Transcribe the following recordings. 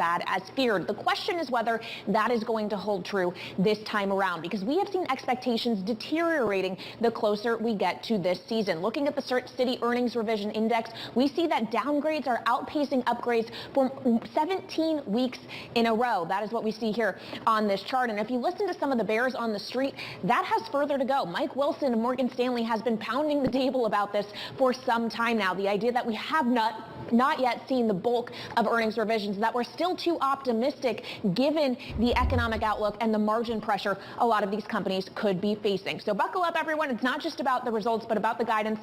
bad as feared. The question is whether that is going to hold true this time around, because we have seen expectations deteriorating the closer we get to this season. Looking at the Citi Earnings Revision Index, we see that downgrades are outpacing upgrades for 17 weeks in a row. That is what we see here on this chart. And if you listen to some of the bears on the street, that has further to go. Mike Wilson of Morgan Stanley has been pounding the table about this for some time now. The idea that we have not yet seen the bulk of earnings revisions, that we're still too optimistic given the economic outlook and the margin pressure a lot of these companies could be facing. So buckle up, everyone. It's not just about the results, but about the guidance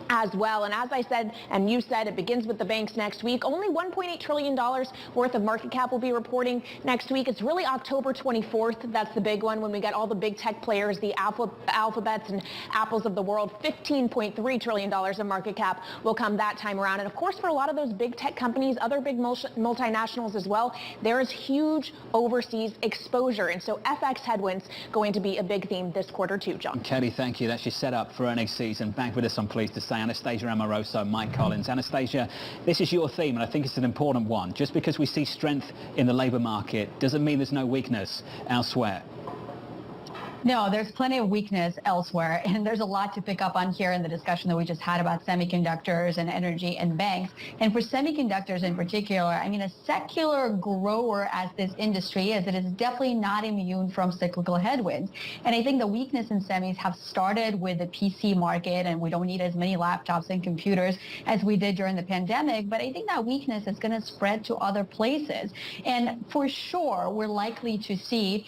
as well. And as I said, and you said, it begins with the banks next week. Only $1.8 trillion worth of market cap will be reporting next week. It's really October 24th. That's the big one when we get all the big tech players, the Alphabets and Apples of the world. $15.3 trillion of market cap will come that time around. And of course, for a lot of those big tech companies, other big multinationals as well, there is huge overseas exposure. And so FX headwinds going to be a big theme this quarter too, John. Kelly, thank you. That's your setup for earnings season. Back with us, I'm pleased to say, Anastasia Amoroso, Mike Collins. Anastasia, this is your theme, and I think it's an important one. Just because we see strength in the labor market doesn't mean there's no weakness elsewhere. No, there's plenty of weakness elsewhere, and there's a lot to pick up on here in the discussion that we just had about semiconductors and energy and banks. And for semiconductors in particular, I mean, a secular grower as this industry is, it is definitely not immune from cyclical headwinds. And I think the weakness in semis have started with the PC market, and we don't need as many laptops and computers as we did during the pandemic. But I think that weakness is going to spread to other places. And for sure, we're likely to see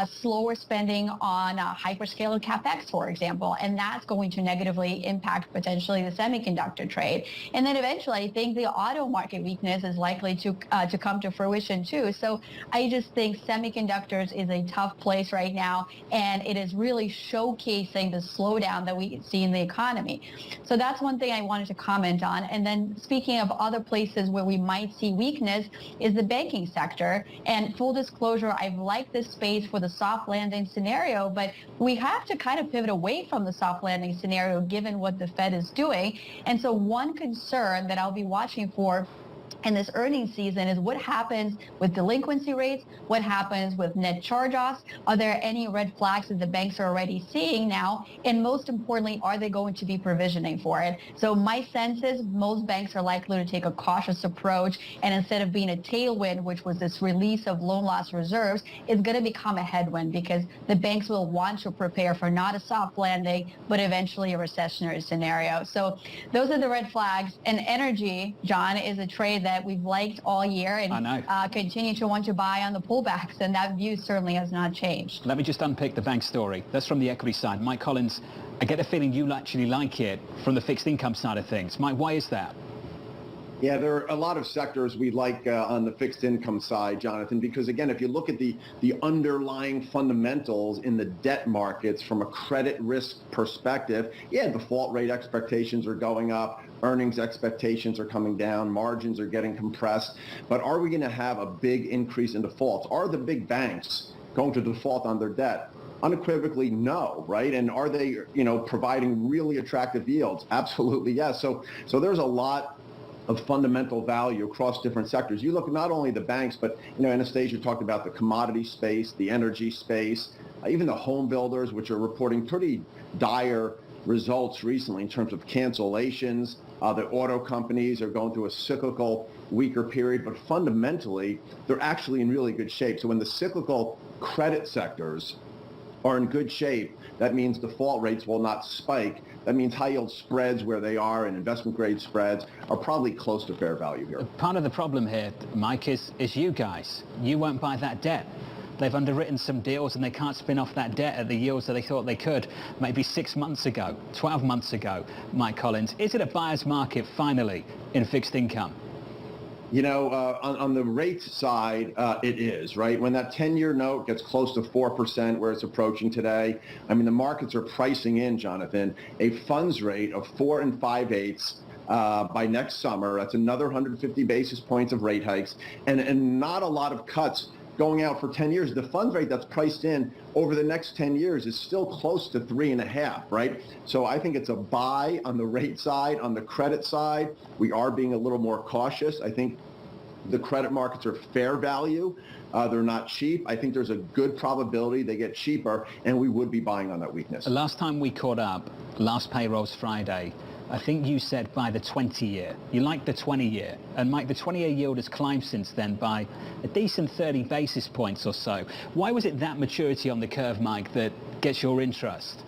slower spending on hyperscaler CapEx, for example, and that's going to negatively impact potentially the semiconductor trade. And then eventually, I think the auto market weakness is likely to come to fruition too. So I just think semiconductors is a tough place right now, and it is really showcasing the slowdown that we see in the economy. So that's one thing I wanted to comment on. And then speaking of other places where we might see weakness is the banking sector. And full disclosure, I've liked this space for the soft landing scenario, but we have to kind of pivot away from the soft landing scenario given what the Fed is doing. And so one concern that I'll be watching for in this earnings season is what happens with delinquency rates, what happens with net charge-offs, are there any red flags that the banks are already seeing now, and most importantly, are they going to be provisioning for it? So my sense is most banks are likely to take a cautious approach, and instead of being a tailwind, which was this release of loan loss reserves, it's going to become a headwind because the banks will want to prepare for not a soft landing, but eventually a recessionary scenario. So those are the red flags, and energy, John, is a trade that we've liked all year and continue to want to buy on the pullbacks, and that view certainly has not changed. Let me just unpick the bank story. That's from the equity side. Mike Collins, I get a feeling you actually like it from the fixed income side of things. Mike, why is that? Yeah, there are a lot of sectors we like on the fixed income side, Jonathan, because again, if you look at the underlying fundamentals in the debt markets from a credit risk perspective, yeah, default rate expectations are going up, earnings expectations are coming down, margins are getting compressed, but are we going to have a big increase in defaults? Are the big banks going to default on their debt? Unequivocally, no, right? And are they, providing really attractive yields? Absolutely, yes. So there's a lot of fundamental value across different sectors. You look not only the banks, but Anastasia talked about the commodity space, the energy space, even the home builders, which are reporting pretty dire results recently in terms of cancellations. The auto companies are going through a cyclical weaker period, but fundamentally, they're actually in really good shape. So when the cyclical credit sectors are in good shape, that means default rates will not spike. That means high yield spreads where they are and investment grade spreads are probably close to fair value here. Part of the problem here, Mike, is you guys. You won't buy that debt. They've underwritten some deals and they can't spin off that debt at the yields that they thought they could maybe 6 months ago, 12 months ago. Mike Collins, is it a buyer's market finally in fixed income? On the rate side, it is, right? When that 10-year note gets close to 4%, where it's approaching today, I mean, the markets are pricing in, Jonathan, a funds rate of 4 5/8 by next summer. That's another 150 basis points of rate hikes and not a lot of cuts going out for 10 years. The funds rate that's priced in over the next 10 years is still close to 3.5, right? So I think it's a buy on the rate side. On the credit side, we are being a little more cautious. I think the credit markets are fair value. They're not cheap. I think there's a good probability they get cheaper, and we would be buying on that weakness. The last time we caught up, last payrolls Friday, I think you said by the 20-year. You like the 20-year. And Mike, the 20-year yield has climbed since then by a decent 30 basis points or so. Why was it that maturity on the curve, Mike, that gets your interest?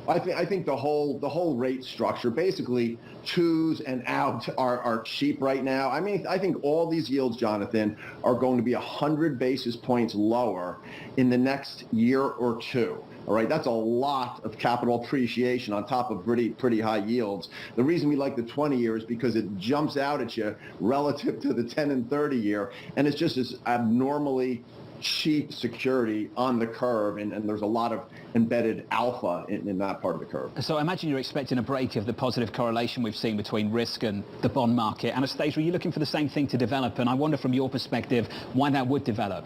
I think the whole rate structure, basically twos and out are cheap right now. I mean, I think all these yields, Jonathan, are going to be 100 basis points lower in the next year or two. All right, that's a lot of capital appreciation on top of pretty high yields. The reason we like the 20-year is because it jumps out at you relative to the 10 and 30-year, and it's just this abnormally cheap security on the curve, and there's a lot of embedded alpha in that part of the curve. So I imagine you're expecting a break of the positive correlation we've seen between risk and the bond market. Anastasia, are you looking for the same thing to develop? And I wonder from your perspective why that would develop.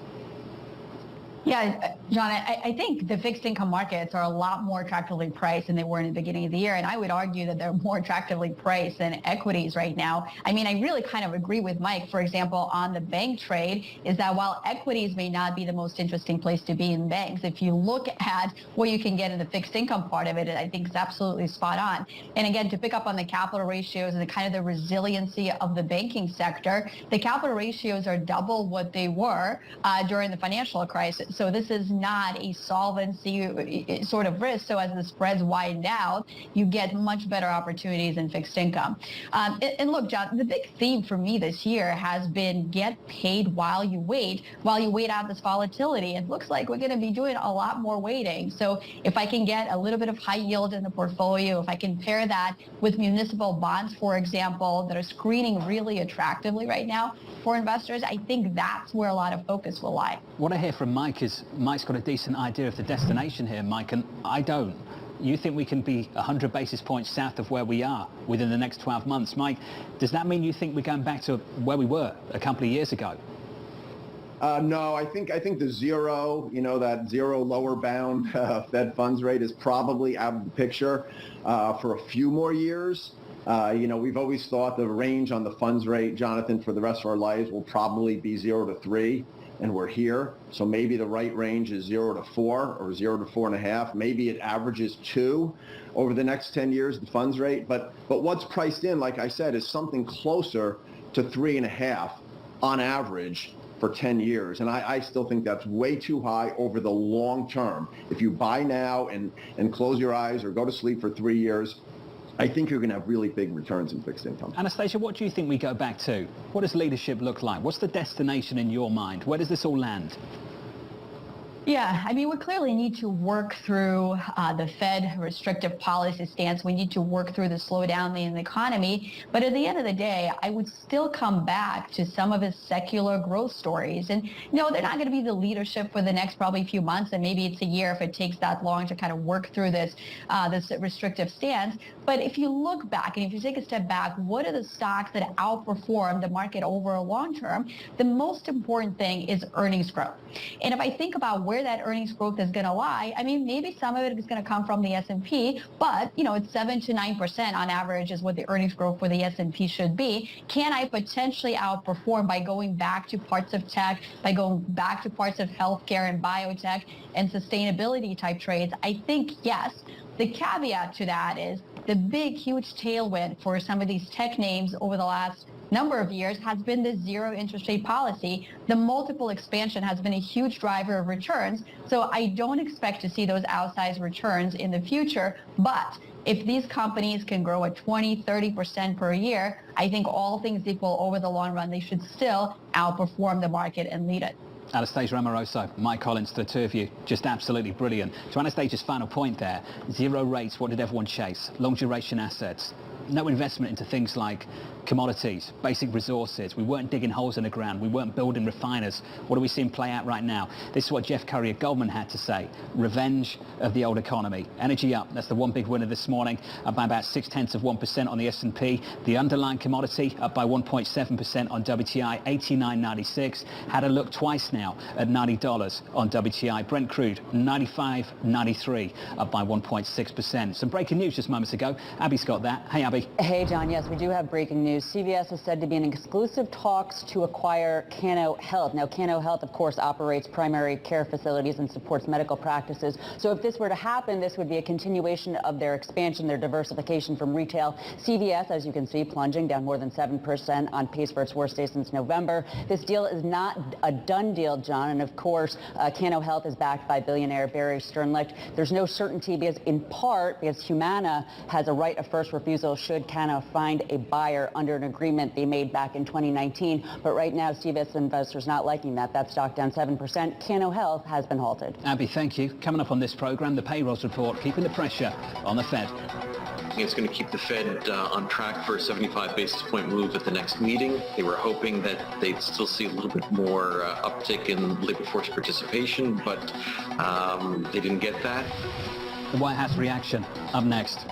Yeah, John, I think the fixed income markets are a lot more attractively priced than they were in the beginning of the year. And I would argue that they're more attractively priced than equities right now. I mean, I really kind of agree with Mike, for example, on the bank trade, is that while equities may not be the most interesting place to be in banks, if you look at what you can get in the fixed income part of it, I think it's absolutely spot on. And again, to pick up on the capital ratios and the kind of the resiliency of the banking sector, the capital ratios are double what they were during the financial crisis. So this is not a solvency sort of risk. So as the spreads widen out, you get much better opportunities in fixed income. And look, John, the big theme for me this year has been get paid while you wait out this volatility. It looks like we're going to be doing a lot more waiting. So if I can get a little bit of high yield in the portfolio, if I can pair that with municipal bonds, for example, that are screening really attractively right now for investors, I think that's where a lot of focus will lie. What I hear from Mike is Mike's got a decent idea of the destination here, Mike, and I don't. You think we can be 100 basis points south of where we are within the next 12 months. Mike, does that mean you think we're going back to where we were a couple of years ago? No, I think the zero, that zero lower bound Fed funds rate is probably out of the picture for a few more years. We've always thought the range on the funds rate, Jonathan, for the rest of our lives will probably be 0 to 3, and we're here. So maybe the right range is 0 to 4 or 0 to 4.5. Maybe it averages 2 over the next 10 years, the funds rate. But what's priced in, like I said, is something closer to 3.5 on average for 10 years. And I still think that's way too high over the long term. If you buy now and close your eyes or go to sleep for 3 years, I think you're going to have really big returns in fixed income. Anastasia, what do you think we go back to? What does leadership look like? What's the destination in your mind? Where does this all land? Yeah, I mean, we clearly need to work through the Fed restrictive policy stance. We need to work through the slowdown in the economy. But at the end of the day, I would still come back to some of his secular growth stories. And, they're not going to be the leadership for the next probably few months, and maybe it's a year if it takes that long to kind of work through this restrictive stance. But if you look back and if you take a step back, what are the stocks that outperform the market over a long term? The most important thing is earnings growth. And if I think about where that earnings growth is going to lie, I mean, maybe some of it is going to come from the S&P, but, it's 7 to 9% on average is what the earnings growth for the S&P should be. Can I potentially outperform by going back to parts of tech, by going back to parts of healthcare and biotech and sustainability type trades? I think yes. The caveat to that is the big, huge tailwind for some of these tech names over the last number of years has been the zero interest rate policy. The multiple expansion has been a huge driver of returns. So I don't expect to see those outsized returns in the future. But if these companies can grow at 20, 30% per year, I think all things equal over the long run, they should still outperform the market and lead it. Anastasia Amoroso, Mike Collins, the two of you, just absolutely brilliant. To Anastasia's final point there, zero rates, what did everyone chase? Long duration assets. No investment into things like commodities, basic resources. We weren't digging holes in the ground. We weren't building refiners. What are we seeing play out right now? This is what Jeff Curry of Goldman had to say. Revenge of the old economy. Energy up. That's the one big winner this morning, up by about 0.6% on the S&P. The underlying commodity up by 1.7% on WTI, 89.96. Had a look twice now at $90 on WTI. Brent crude, 95.93, up by 1.6%. Some breaking news just moments ago. Abby's got that. Hey, Abby. Marty. Hey, John. Yes, we do have breaking news. CVS is said to be in exclusive talks to acquire Cano Health. Now, Cano Health, of course, operates primary care facilities and supports medical practices. So if this were to happen, this would be a continuation of their expansion, their diversification from retail. CVS, as you can see, plunging down more than 7%, on pace for its worst day since November. This deal is not a done deal, John. And of course, Cano Health is backed by billionaire Barry Sternlicht. There's no certainty because, in part, because Humana has a right of first refusal should Cano find a buyer under an agreement they made back in 2019. But right now, CVS investors not liking that. That stock down 7%. Cano Health has been halted. Abby, thank you. Coming up on this program, the payrolls report, keeping the pressure on the Fed. It's going to keep the Fed on track for a 75 basis point move at the next meeting. They were hoping that they'd still see a little bit more uptick in labor force participation, but they didn't get that. The White House reaction, up next.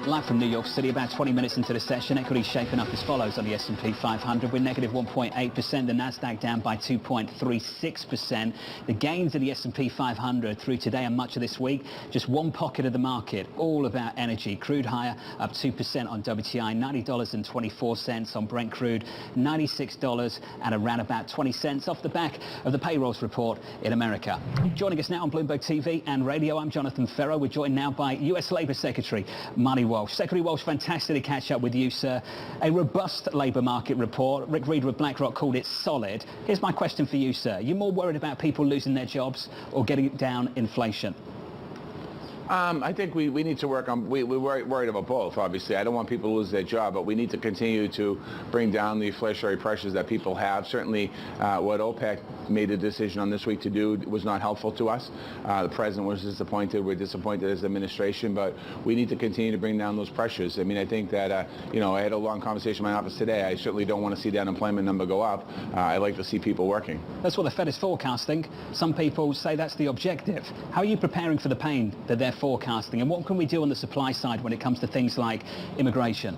Live from New York City, about 20 minutes into the session, equities shaping up as follows on the S&P 500. We're negative 1.8%, the Nasdaq down by 2.36%. The gains in the S&P 500 through today and much of this week, just one pocket of the market, all about energy. Crude higher, up 2% on WTI, $90.24 on Brent crude, $96 and around about 20 cents off the back of the payrolls report in America. Joining us now on Bloomberg TV and radio, I'm Jonathan Ferro. We're joined now by U.S. Labor Secretary Marty Walsh. Walsh. Secretary Walsh, fantastic to catch up with you, sir. A robust labour market report. Rick Reeder of BlackRock called it solid. Here's my question for you, sir. You more worried about people losing their jobs or getting down inflation? I think we need to work on, we're worried about both, obviously. I don't want people to lose their job, but we need to continue to bring down the inflationary pressures that people have. Certainly, what OPEC made a decision on this week to do was not helpful to us. The president was disappointed. We're disappointed as administration, but we need to continue to bring down those pressures. I mean, I think that, I had a long conversation in my office today. I certainly don't want to see the unemployment number go up. I like to see people working. That's what the Fed is forecasting. Some people say that's the objective. How are you preparing for the pain that they're forecasting, and what can we do on the supply side when it comes to things like immigration?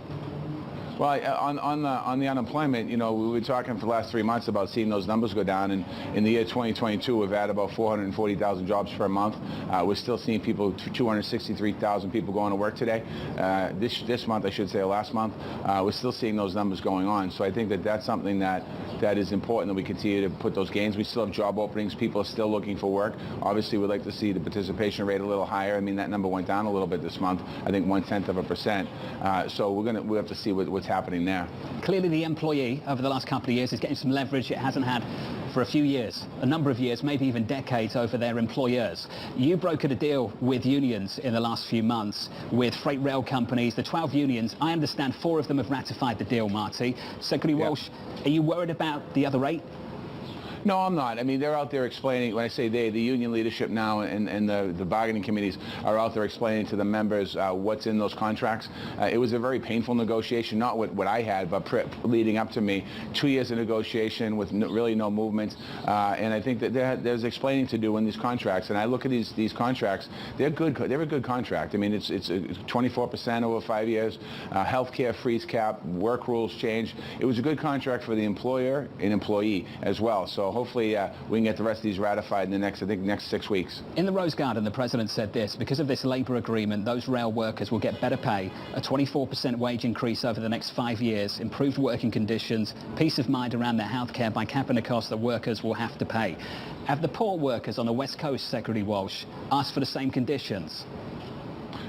Well, on the unemployment, we were talking for the last 3 months about seeing those numbers go down, and in the year 2022, we've had about 440,000 jobs per month. We're still seeing 263,000 people going to work today. This month, I should say, last month, we're still seeing those numbers going on. So I think that that's something that is important, that we continue to put those gains. We still have job openings. People are still looking for work. Obviously, we'd like to see the participation rate a little higher. I mean, that number went down a little bit this month. I think 0.1%. So we have to see what's happening there. Clearly, the employee over the last couple of years is getting some leverage it hasn't had for a few years, a number of years, maybe even decades over their employers. You brokered a deal with unions in the last few months with freight rail companies, the 12 unions. I understand 4 of them have ratified the deal, Marty. Secretary Walsh, are you worried about the other 8? No, I'm not. I mean, they're out there explaining, when I say they, the union leadership now and the bargaining committees are out there explaining to the members what's in those contracts. It was a very painful negotiation, not what I had, but leading up to me. 2 years of negotiation with really no movement. And I think that there's explaining to do in these contracts. And I look at these contracts, they're good. They're a good contract. I mean, it's 24% over 5 years, healthcare freeze cap, work rules change. It was a good contract for the employer and employee as well. So hopefully we can get the rest of these ratified in the next 6 weeks. In the Rose Garden, the president said this: because of this labour agreement, those rail workers will get better pay, a 24% wage increase over the next 5 years, improved working conditions, peace of mind around their healthcare by capping the cost that workers will have to pay. Have the poor workers on the West Coast, Secretary Walsh, asked for the same conditions?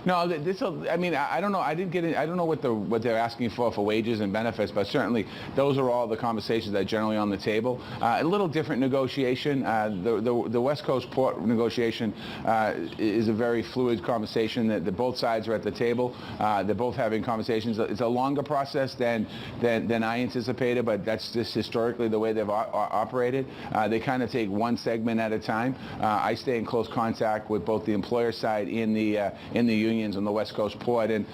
No, I mean, I don't know. I don't know what they're asking for wages and benefits, but certainly those are all the conversations that are generally on the table. A little different negotiation. The West Coast port negotiation is a very fluid conversation. That both sides are at the table. They're both having conversations. It's a longer process than I anticipated, but that's just historically the way they've operated. They kind of take one segment at a time. I stay in close contact with both the employer side in the unions on the West Coast port, and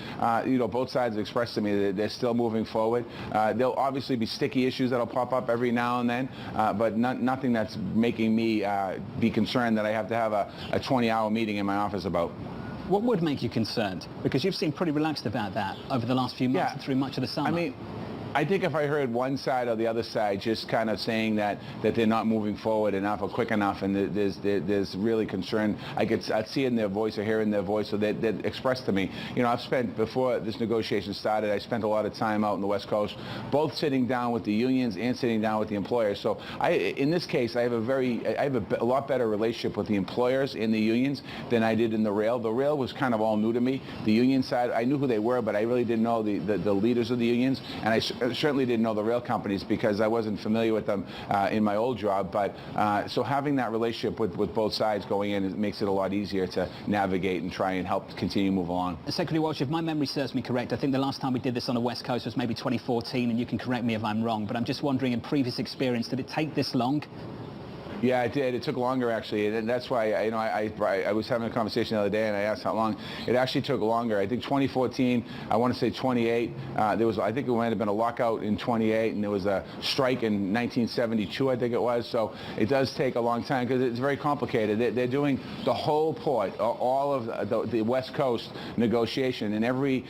both sides expressed to me that they're still moving forward. There'll obviously be sticky issues that'll pop up every now and then, but nothing that's making me be concerned that I have to have a 20-hour meeting in my office about. What would make you concerned? Because you've seemed pretty relaxed about that over the last few months and through much of the summer. I mean, I think if I heard one side or the other side just kind of saying that they're not moving forward enough or quick enough, and there's really concern, I'd see it in their voice or hear in their voice, so they'd express to me. I've spent, before this negotiation started, I spent a lot of time out on the West Coast, both sitting down with the unions and sitting down with the employers. So in this case, I have a lot better relationship with the employers and the unions than I did in the rail. The rail was kind of all new to me. The union side, I knew who they were, but I really didn't know the leaders of the unions, and I certainly didn't know the rail companies because I wasn't familiar with them in my old job. But so having that relationship with both sides going in, it makes it a lot easier to navigate and try and help continue to move along. Secretary Walsh, if my memory serves me correct, I think the last time we did this on the West Coast was maybe 2014, and you can correct me if I'm wrong, but I'm just wondering, in previous experience, did it take this long? Yeah, it did. It took longer, actually, and that's why I was having a conversation the other day, and I asked how long. It actually took longer. I think 2014. I want to say 28. I think it might have been a lockout in 28, and there was a strike in 1972. I think it was. So it does take a long time because it's very complicated. They're doing the whole port, all of the West Coast negotiation, and every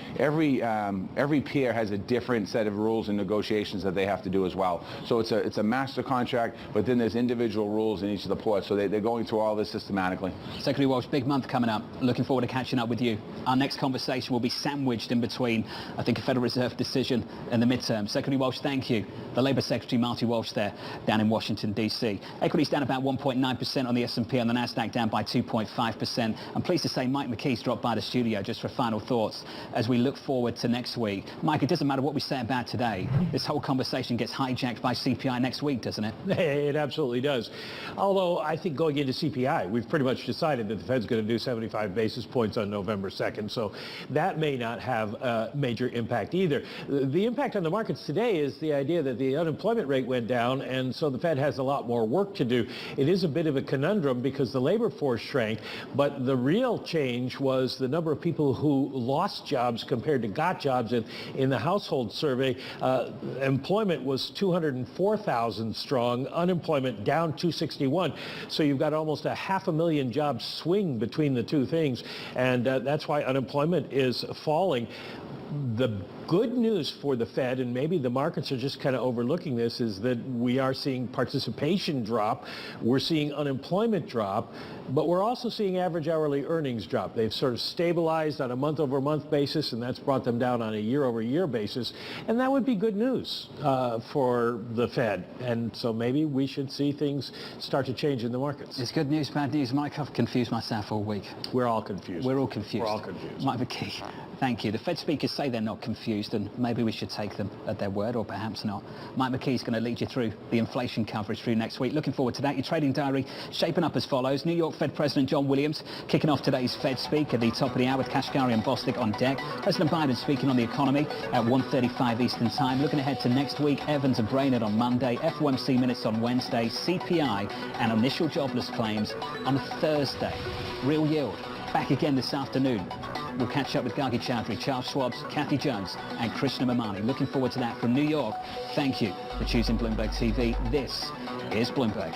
pier has a different set of rules and negotiations that they have to do as well. So it's a master contract, but then there's individual rules rules in each of the ports. So they're going through all this systematically. Secretary Walsh, big month coming up. Looking forward to catching up with you. Our next conversation will be sandwiched in between, I think, a Federal Reserve decision and the midterm. Secretary Walsh, thank you. The Labour Secretary, Marty Walsh, there, down in Washington, D.C. Equities down about 1.9% on the S&P, and the Nasdaq down by 2.5%. I'm pleased to say Mike McKee's dropped by the studio just for final thoughts as we look forward to next week. Mike, it doesn't matter what we say about today. This whole conversation gets hijacked by CPI next week, doesn't it? It absolutely does. Although I think going into CPI, we've pretty much decided that the Fed's going to do 75 basis points on November 2nd. So that may not have a major impact either. The impact on the markets today is the idea that the unemployment rate went down, and so the Fed has a lot more work to do. It is a bit of a conundrum because the labor force shrank, but the real change was the number of people who lost jobs compared to got jobs. And in the household survey, employment was 204,000 strong, unemployment down 261. So you've got almost a 500,000 jobs swing between the two things, and that's why unemployment is falling. The good news for the Fed, and maybe the markets are just kind of overlooking this, is that we are seeing participation drop, we're seeing unemployment drop, but we're also seeing average hourly earnings drop. They've sort of stabilized on a month-over-month basis, and that's brought them down on a year-over-year basis, and that would be good news for the Fed. And so maybe we should see things start to change in the markets. It's good news, bad news. Mike, I've confused myself all week. We're all confused. We're all confused. We're all confused. Mike McKee, thank you. The Fed speakers say they're not confused, and maybe we should take them at their word, or perhaps not. Mike McKee's going to lead you through the inflation coverage through next week. Looking forward to that. Your trading diary shaping up as follows. New York Fed President John Williams kicking off today's Fed speak at the top of the hour with Kashkari and Bostic on deck. President Biden speaking on the economy at 1:35 Eastern Time. Looking ahead to next week, Evans and Brainerd on Monday, FOMC minutes on Wednesday, CPI and initial jobless claims on Thursday. Real yield back again this afternoon. We'll catch up with Gargi Chowdhury, Charles Schwab's, Kathy Jones and Krishna Mamani. Looking forward to that from New York. Thank you for choosing Bloomberg TV. This is Bloomberg.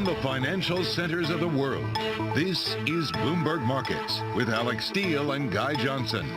the financial centers of the world. This is Bloomberg Markets with Alex Steele and Guy Johnson.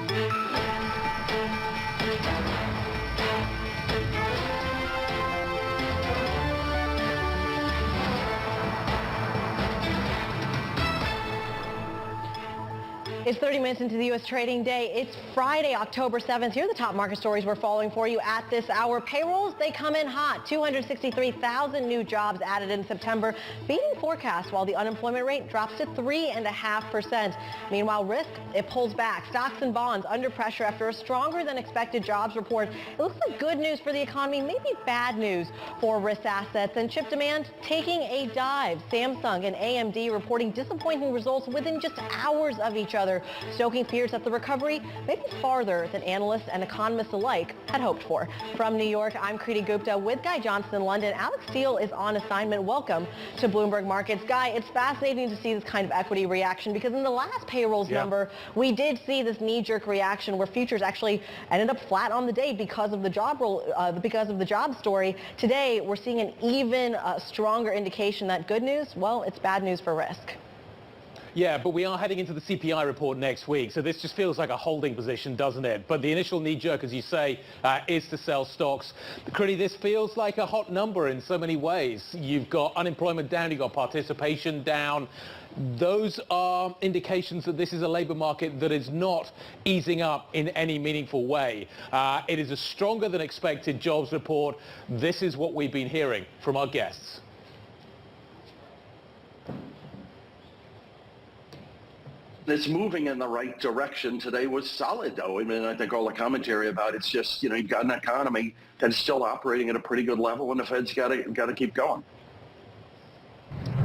It's 30 minutes into the U.S. trading day. It's Friday, October 7th. Here are the top market stories we're following for you at this hour. Payrolls, they come in hot. 263,000 new jobs added in September, beating forecasts while the unemployment rate drops to 3.5%. Meanwhile, risk, it pulls back. Stocks and bonds under pressure after a stronger than expected jobs report. It looks like good news for the economy, maybe bad news for risk assets. And chip demand taking a dive. Samsung and AMD reporting disappointing results within just hours of each other, stoking fears that the recovery may be farther than analysts and economists alike had hoped for. From New York, I'm Kriti Gupta with Guy Johnson in London. Alex Steele is on assignment. Welcome to Bloomberg Markets. Guy, it's fascinating to see this kind of equity reaction because in the last payrolls number, we did see this knee-jerk reaction where futures actually ended up flat on the day because of the job story. Today, we're seeing an even stronger indication that good news, well, it's bad news for risk. Yeah, but we are heading into the CPI report next week, so this just feels like a holding position, doesn't it? But the initial knee-jerk, as you say, is to sell stocks. Kriti, this feels like a hot number in so many ways. You've got unemployment down, you've got participation down. Those are indications that this is a labour market that is not easing up in any meaningful way. It is a stronger than expected jobs report. This is what we've been hearing from our guests. It's moving in the right direction. Today was solid, though. I mean, I think all the commentary about it's just, you've got an economy that's still operating at a pretty good level, and the Fed's got to keep going.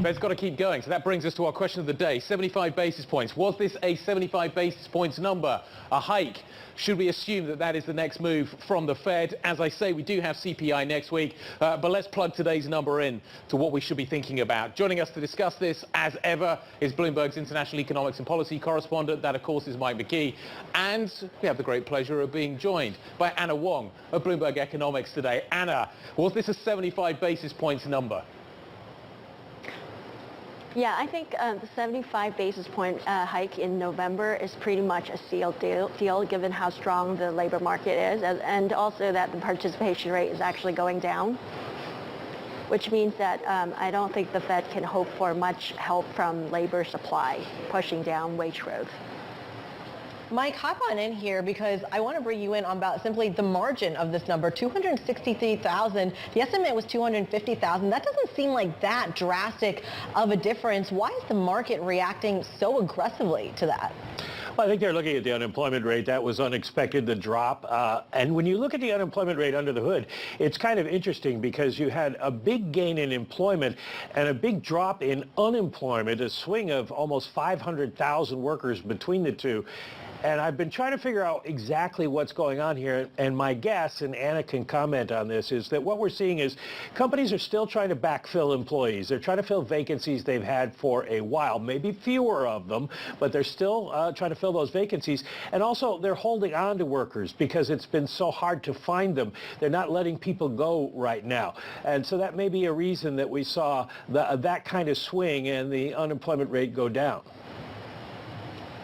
Fed's got to keep going. So that brings us to our question of the day. 75 basis points. Was this a 75 basis points number? A hike? Should we assume that that is the next move from the Fed? As I say, we do have CPI next week, but let's plug today's number in to what we should be thinking about. Joining us to discuss this, as ever, is Bloomberg's international economics and policy correspondent. That, of course, is Mike McKee. And we have the great pleasure of being joined by Anna Wong of Bloomberg Economics today. Anna, was this a 75 basis points number? Yeah, I think the 75 basis point hike in November is pretty much a sealed deal given how strong the labor market is, and also that the participation rate is actually going down, which means that I don't think the Fed can hope for much help from labor supply pushing down wage growth. Mike, hop on in here because I want to bring you in on about simply the margin of this number, 263,000. The estimate was 250,000. That doesn't seem like that drastic of a difference. Why is the market reacting so aggressively to that? Well, I think they're looking at the unemployment rate. That was unexpected, the drop. And when you look at the unemployment rate under the hood, it's kind of interesting because you had a big gain in employment and a big drop in unemployment, a swing of almost 500,000 workers between the two. And I've been trying to figure out exactly what's going on here. And my guess, and Anna can comment on this, is that what we're seeing is companies are still trying to backfill employees. They're trying to fill vacancies they've had for a while, maybe fewer of them, but they're still trying to fill those vacancies. And also, they're holding on to workers because it's been so hard to find them. They're not letting people go right now. And so that may be a reason that we saw that kind of swing and the unemployment rate go down.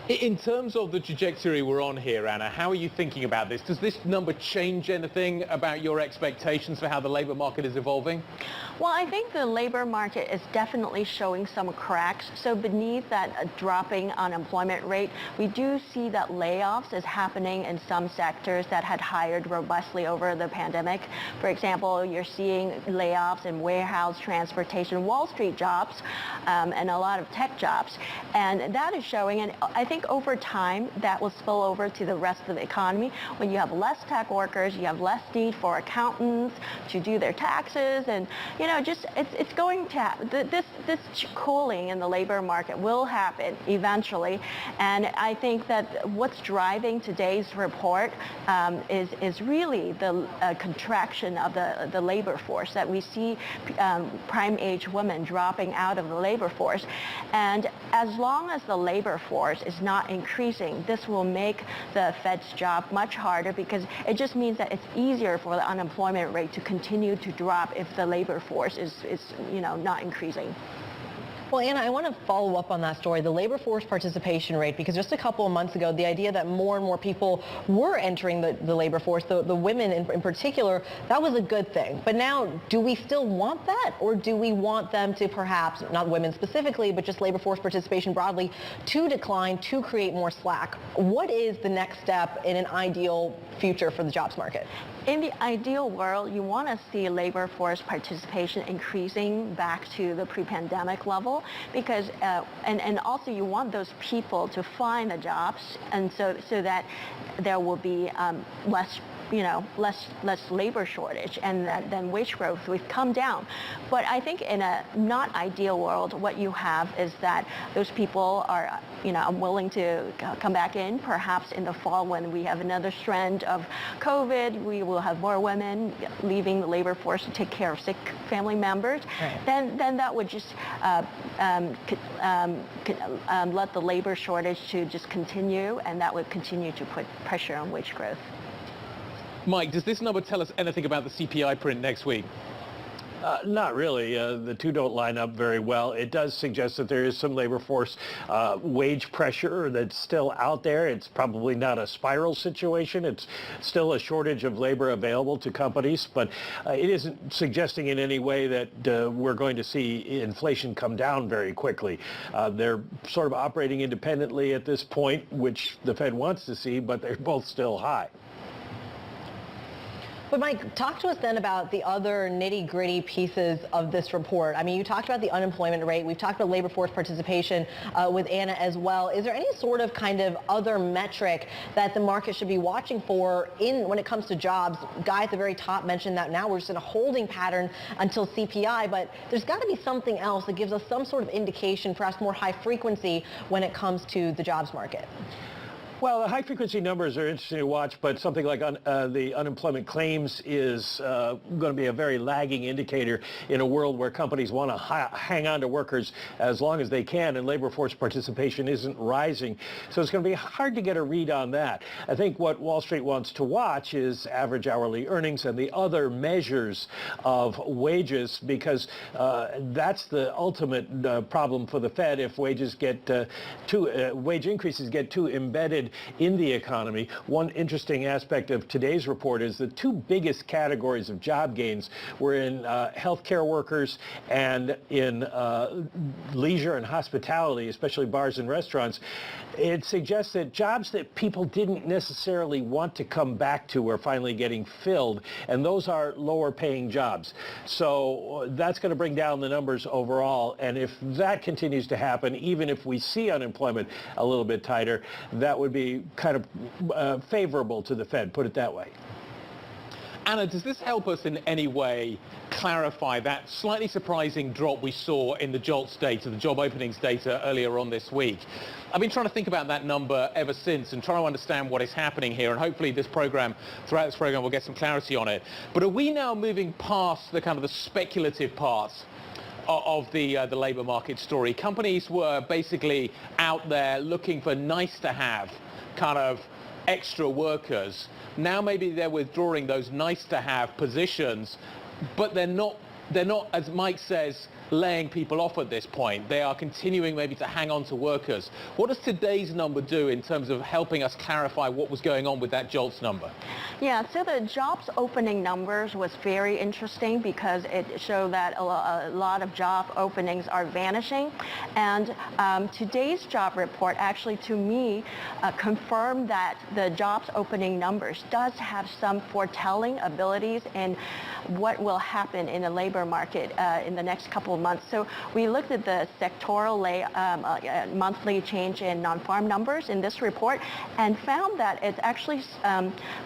In terms of the trajectory we're on here, Anna, how are you thinking about this? Does this number change anything about your expectations for how the labor market is evolving? Well, I think the labor market is definitely showing some cracks. So beneath that dropping unemployment rate, we do see that layoffs is happening in some sectors that had hired robustly over the pandemic. For example, you're seeing layoffs in warehouse, transportation, Wall Street jobs, and a lot of tech jobs. And that is showing, and I think over time, that will spill over to the rest of the economy. When you have less tech workers, you have less need for accountants to do their taxes, and just it's going to happen. This cooling in the labor market will happen eventually, and I think that what's driving today's report is really the contraction of the labor force, that we see prime age women dropping out of the labor force, and as long as the labor force is not increasing, this will make the Fed's job much harder because it just means that it's easier for the unemployment rate to continue to drop if the labor force is not increasing. Well, Anna, I want to follow up on that story, the labor force participation rate, because just a couple of months ago, the idea that more and more people were entering the labor force, the women in particular, that was a good thing. But now, do we still want that, or do we want them to perhaps, not women specifically, but just labor force participation broadly, to decline, to create more slack? What is the next step in an ideal future for the jobs market? In the ideal world, you want to see labor force participation increasing back to the pre-pandemic level, because and also you want those people to find the jobs, and so that there will be less labor shortage, and then wage growth would come down. But I think in a not ideal world, what you have is that those people are, willing to come back in, perhaps in the fall when we have another strand of COVID. We will have more women leaving the labor force to take care of sick family members. Right. Then that would just let the labor shortage to just continue, and that would continue to put pressure on wage growth. Mike, does this number tell us anything about the CPI print next week? Not really. The two don't line up very well. It does suggest that there is some labor force wage pressure that's still out there. It's probably not a spiral situation. It's still a shortage of labor available to companies, but it isn't suggesting in any way that we're going to see inflation come down very quickly. They're sort of operating independently at this point, which the Fed wants to see, but they're both still high. But Mike, talk to us then about the other nitty-gritty pieces of this report. I mean, you talked about the unemployment rate. We've talked about labor force participation with Anna as well. Is there any sort of kind of other metric that the market should be watching for when it comes to jobs? Guy at the very top mentioned that now we're just in a holding pattern until CPI, but there's got to be something else that gives us some sort of indication, perhaps more high frequency, when it comes to the jobs market. Well, the high-frequency numbers are interesting to watch, but something like the unemployment claims is going to be a very lagging indicator in a world where companies want to hang on to workers as long as they can, and labor force participation isn't rising. So it's going to be hard to get a read on that. I think what Wall Street wants to watch is average hourly earnings and the other measures of wages, because that's the ultimate problem for the Fed if wages get wage increases get too embedded in the economy. One interesting aspect of today's report is the two biggest categories of job gains were in healthcare workers and in leisure and hospitality, especially bars and restaurants. It suggests that jobs that people didn't necessarily want to come back to are finally getting filled, and those are lower paying jobs. So that's going to bring down the numbers overall, and if that continues to happen, even if we see unemployment a little bit tighter, that would be kind of favorable to the Fed, put it that way. Anna, does this help us in any way clarify that slightly surprising drop we saw in the JOLTS data, the job openings data earlier on this week? I've been trying to think about that number ever since and trying to understand what is happening here, and hopefully throughout this program we'll get some clarity on it. But are we now moving past the kind of the speculative parts of the labor market story? Companies were basically out there looking for nice to have kind of extra workers. Now maybe they're withdrawing those nice to have positions, but they're not, as Mike says, laying people off at this point. They are continuing maybe to hang on to workers. What does today's number do in terms of helping us clarify what was going on with that JOLTS number? Yeah, so the jobs opening numbers was very interesting because it showed that a lot of job openings are vanishing. And today's job report actually, to me, confirmed that the jobs opening numbers does have some foretelling abilities in what will happen in the labor market in the next couple of months. So we looked at the sectoral monthly change in non-farm numbers in this report and found that it's actually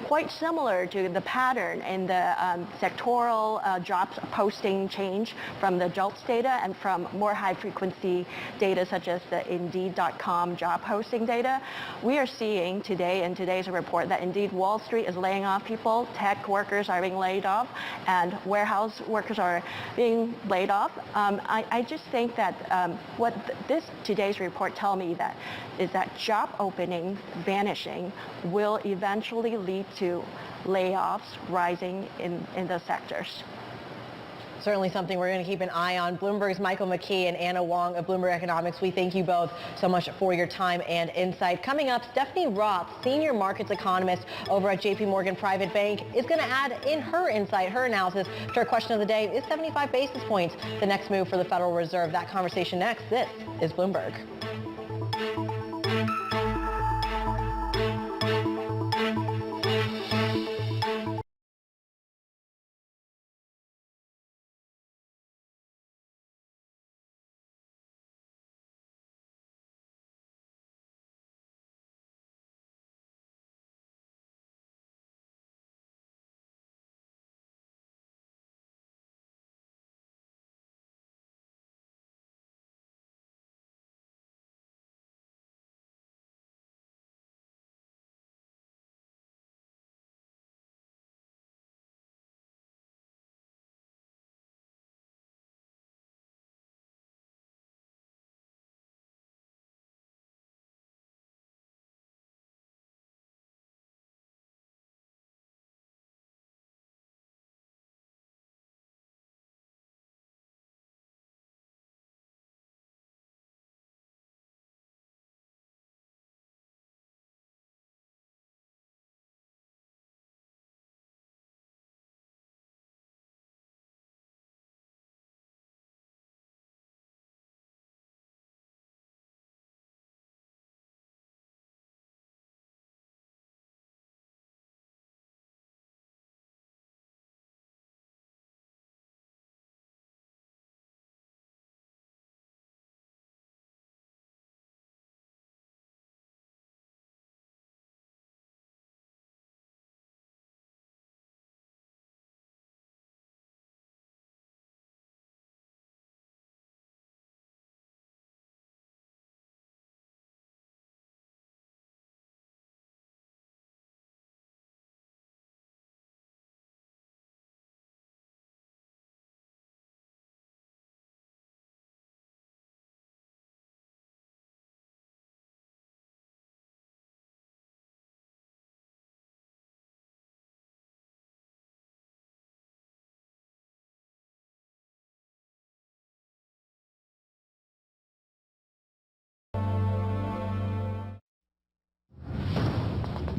quite similar to the pattern in the sectoral jobs posting change from the JOLTS data and from more high-frequency data such as the Indeed.com job posting data. We are seeing today in today's report that indeed Wall Street is laying off people, tech workers are being laid off, and warehouse workers are being laid off. I just think that what today's report tell me is that job openings vanishing will eventually lead to layoffs rising in those sectors. certainly something we're going to keep an eye on. Bloomberg's Michael McKee and Anna Wong of Bloomberg Economics, we thank you both so much for your time and insight. Coming up, Stephanie Roth, senior markets economist over at JP Morgan Private Bank, is going to add in her insight, her analysis to our question of the day. Is 75 basis points the next move for the Federal Reserve? That conversation next. This is Bloomberg.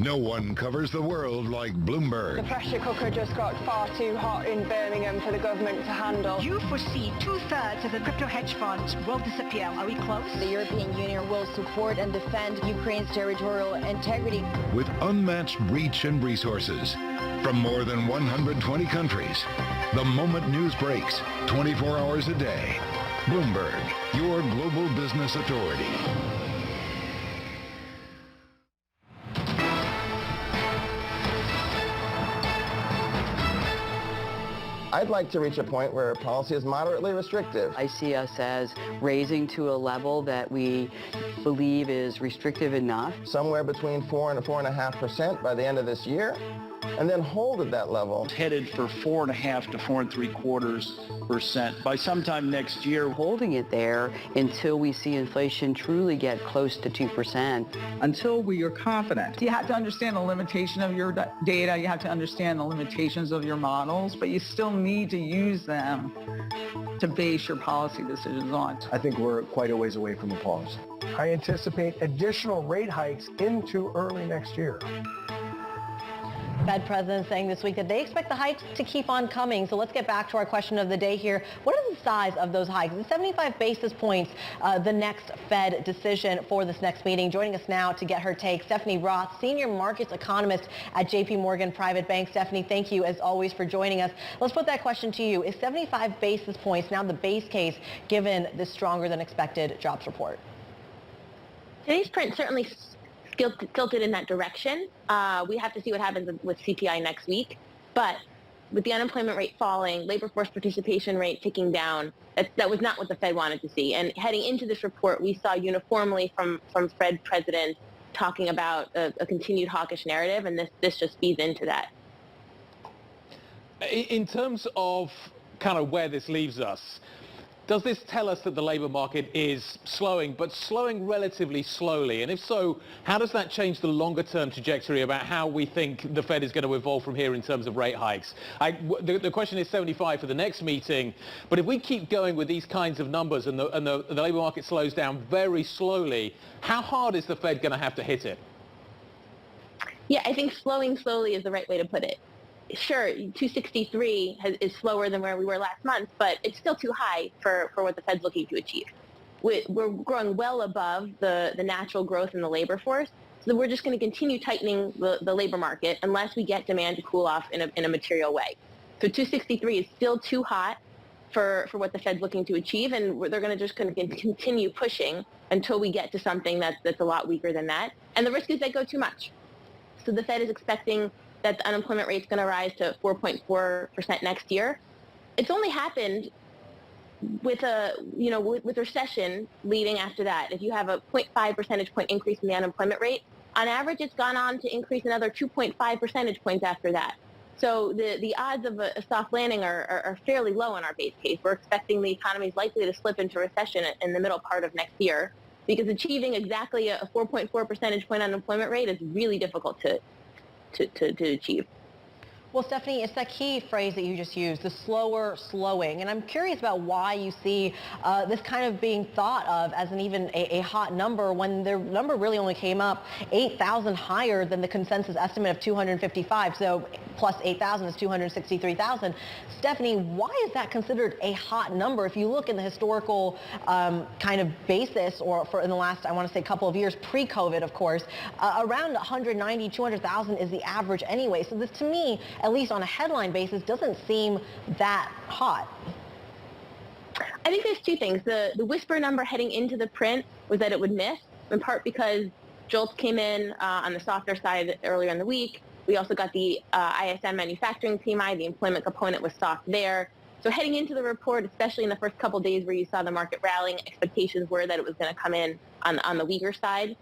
No one covers the world like Bloomberg. The pressure cooker just got far too hot in Birmingham for the government to handle. You foresee 2/3 of the crypto hedge funds will disappear. Are we close? The European Union will support and defend Ukraine's territorial integrity. With unmatched reach and resources from more than 120 countries, the moment news breaks 24 hours a day. Bloomberg, your global business authority. I'd like to reach a point where policy is moderately restrictive. I see us as raising to a level that we believe is restrictive enough. Somewhere between 4 and 4.5% by the end of this year, and then hold at that level. Headed for 4.5 to 4.75% by sometime next year. Holding it there until we see inflation truly get close to 2%. Until we are confident. You have to understand the limitation of your data. You have to understand the limitations of your models, but you still need to use them to base your policy decisions on. I think we're quite a ways away from a pause. I anticipate additional rate hikes into early next year. Fed president saying this week that they expect the hikes to keep on coming. So let's get back to our question of the day here. What is the size of those hikes? Is 75 basis points the next Fed decision for this next meeting? Joining us now to get her take, Stephanie Roth, senior markets economist at JP Morgan Private Bank. Stephanie, thank you as always for joining us. Let's put that question to you. Is 75 basis points now the base case given this stronger than expected jobs report? Today's print certainly tilted in that direction. We have to see what happens with CPI next week. But with the unemployment rate falling, labor force participation rate ticking down, that was not what the Fed wanted to see. And heading into this report, we saw uniformly from Fed president talking about a continued hawkish narrative, and this just feeds into that. In terms of kind of where this leaves us, Does this tell us that the labour market is slowing, but slowing relatively slowly? And if so, how does that change the longer-term trajectory about how we think the Fed is going to evolve from here in terms of rate hikes? The question is 75 for the next meeting, but if we keep going with these kinds of numbers and the labour market slows down very slowly, how hard is the Fed going to have to hit it? Yeah, I think slowing slowly is the right way to put it. Sure, 263 is slower than where we were last month, but it's still too high for what the Fed's looking to achieve. We're growing well above the natural growth in the labor force, so we're just going to continue tightening the labor market unless we get demand to cool off in a material way. So 263 is still too hot for what the Fed's looking to achieve, and they're going to continue pushing until we get to something that's a lot weaker than that. And the risk is they go too much. So the Fed is expecting that the unemployment rate is going to rise to 4.4% next year. It's only happened with with recession leading after that. If you have a 0.5 percentage point increase in the unemployment rate, on average, it's gone on to increase another 2.5 percentage points after that. So the odds of a soft landing are fairly low in our base case. We're expecting the economy is likely to slip into recession in the middle part of next year, because achieving exactly a 4.4 percentage point unemployment rate is really difficult to achieve. Well, Stephanie, it's that key phrase that you just used, the slower slowing. And I'm curious about why you see this kind of being thought of as even a hot number when the number really only came up 8,000 higher than the consensus estimate of 255. So plus 8,000 is 263,000. Stephanie, why is that considered a hot number? If you look in the historical kind of basis, or in the last, I want to say, couple of years, pre-COVID, of course, around 190, 200,000 is the average anyway. So this, to me, at least on a headline basis, doesn't seem that hot. I think there's two things. The whisper number heading into the print was that it would miss, in part because JOLTS came in on the softer side earlier in the week. We also got the ISM manufacturing PMI. The employment component was soft there. So heading into the report, especially in the first couple days where you saw the market rallying, expectations were that it was going to come in on the weaker side,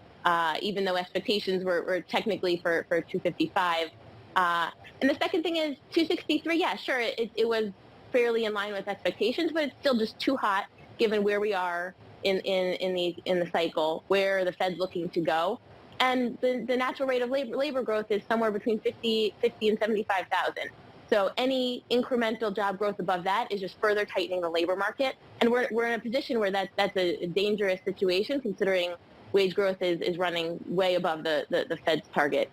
even though expectations were technically for 255. And the second thing is 263, yeah, sure, it was fairly in line with expectations, but it's still just too hot given where we are in the cycle, where the Fed's looking to go. And the natural rate of labor growth is somewhere between 50 and 75,000. So any incremental job growth above that is just further tightening the labor market. And we're in a position where that's a dangerous situation, considering wage growth is running way above the Fed's target.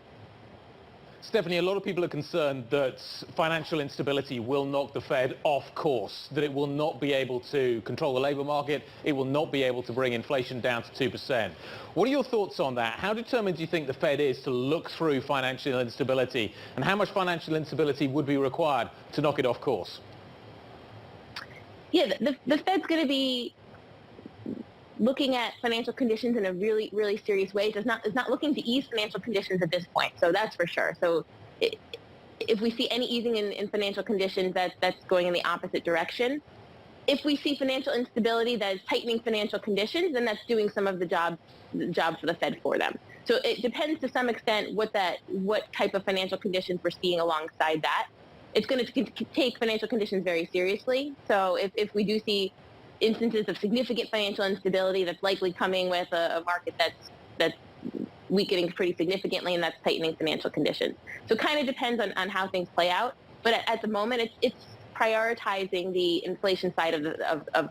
Stephanie, a lot of people are concerned that financial instability will knock the Fed off course, that it will not be able to control the labor market, it will not be able to bring inflation down to 2%. What are your thoughts on that? How determined do you think the Fed is to look through financial instability, and how much financial instability would be required to knock it off course? Yeah, the Fed's going to be looking at financial conditions in a really, really serious way. It's not looking to ease financial conditions at this point, so that's for sure. So if we see any easing in financial conditions, that's going in the opposite direction. If we see financial instability that is tightening financial conditions, then that's doing some of the job for the Fed for them. So it depends to some extent what type of financial conditions we're seeing alongside that. It's going to take financial conditions very seriously. So if we do see instances of significant financial instability, that's likely coming with a market that's weakening pretty significantly, and that's tightening financial conditions. So it kind of depends on how things play out. But at the moment, it's prioritizing the inflation side of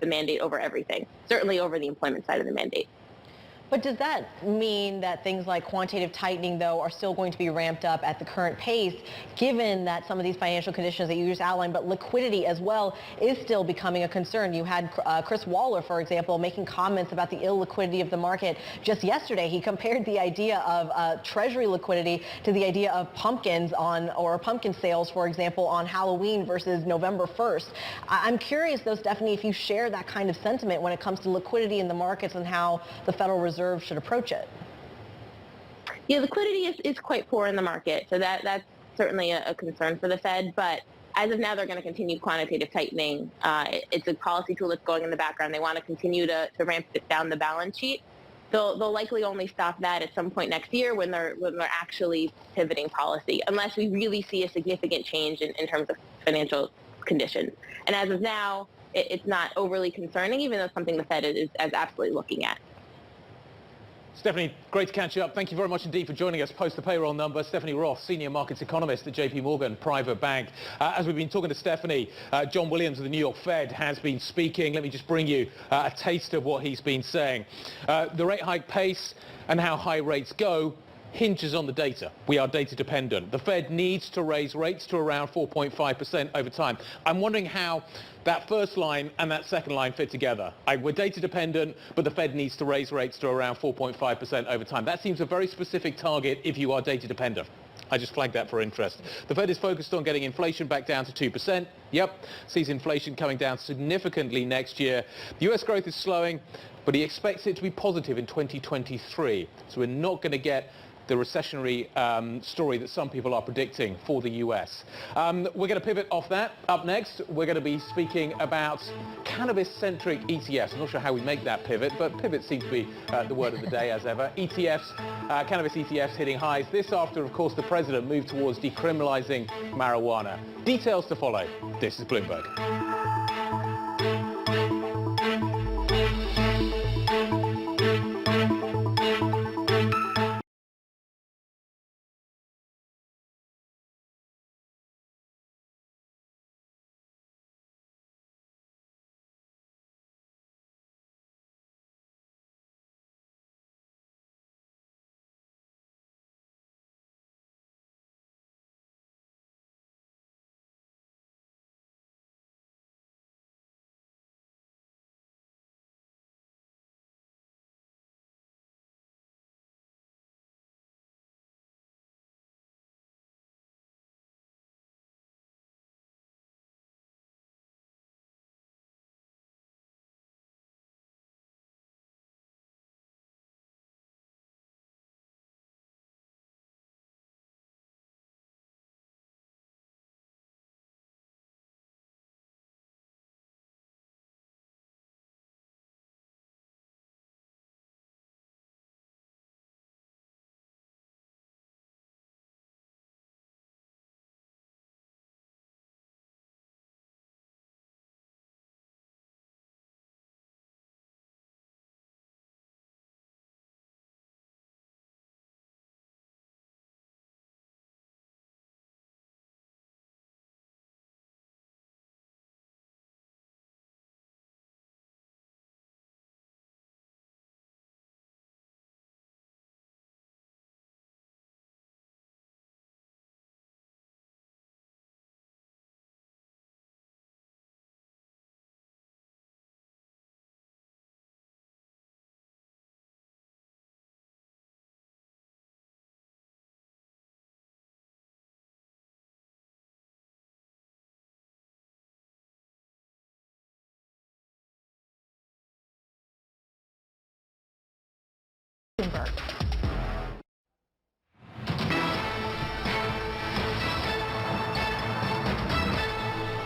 the mandate over everything, certainly over the employment side of the mandate. But does that mean that things like quantitative tightening, though, are still going to be ramped up at the current pace, given that some of these financial conditions that you just outlined, but liquidity as well, is still becoming a concern? You had Chris Waller, for example, making comments about the illiquidity of the market just yesterday. He compared the idea of Treasury liquidity to the idea of pumpkin sales, for example, on Halloween versus November 1st. I'm curious, though, Stephanie, if you share that kind of sentiment when it comes to liquidity in the markets and how the Federal Reserve should approach it. Yeah, liquidity is quite poor in the market, so that's certainly a concern for the Fed. But as of now, they're going to continue quantitative tightening. It's a policy tool that's going in the background. They want to continue to ramp down the balance sheet. They'll likely only stop that at some point next year when they're actually pivoting policy, unless we really see a significant change in terms of financial conditions. And as of now, it's not overly concerning, even though it's something the Fed is absolutely looking at. Stephanie, great to catch you up. Thank you very much indeed for joining us post the payroll number. Stephanie Roth, Senior Markets Economist at JP Morgan Private Bank. As we've been talking to Stephanie, John Williams of the New York Fed has been speaking. Let me just bring you a taste of what he's been saying. The rate hike pace and how high rates go hinges on the data. We are data dependent. The Fed needs to raise rates to around 4.5% over time. I'm wondering how that first line and that second line fit together. We're data dependent, but the Fed needs to raise rates to around 4.5% over time. That seems a very specific target if you are data dependent. I just flagged that for interest. The Fed is focused on getting inflation back down to 2%. Yep, sees inflation coming down significantly next year. The US growth is slowing, but he expects it to be positive in 2023. So we're not going to get the recessionary story that some people are predicting for the US. We're going to pivot off that. Up next, we're going to be speaking about cannabis-centric ETFs. I'm not sure how we make that pivot, but pivot seems to be the word of the day as ever. ETFs, cannabis ETFs hitting highs. This after, of course, the president moved towards decriminalizing marijuana. Details to follow. This is Bloomberg.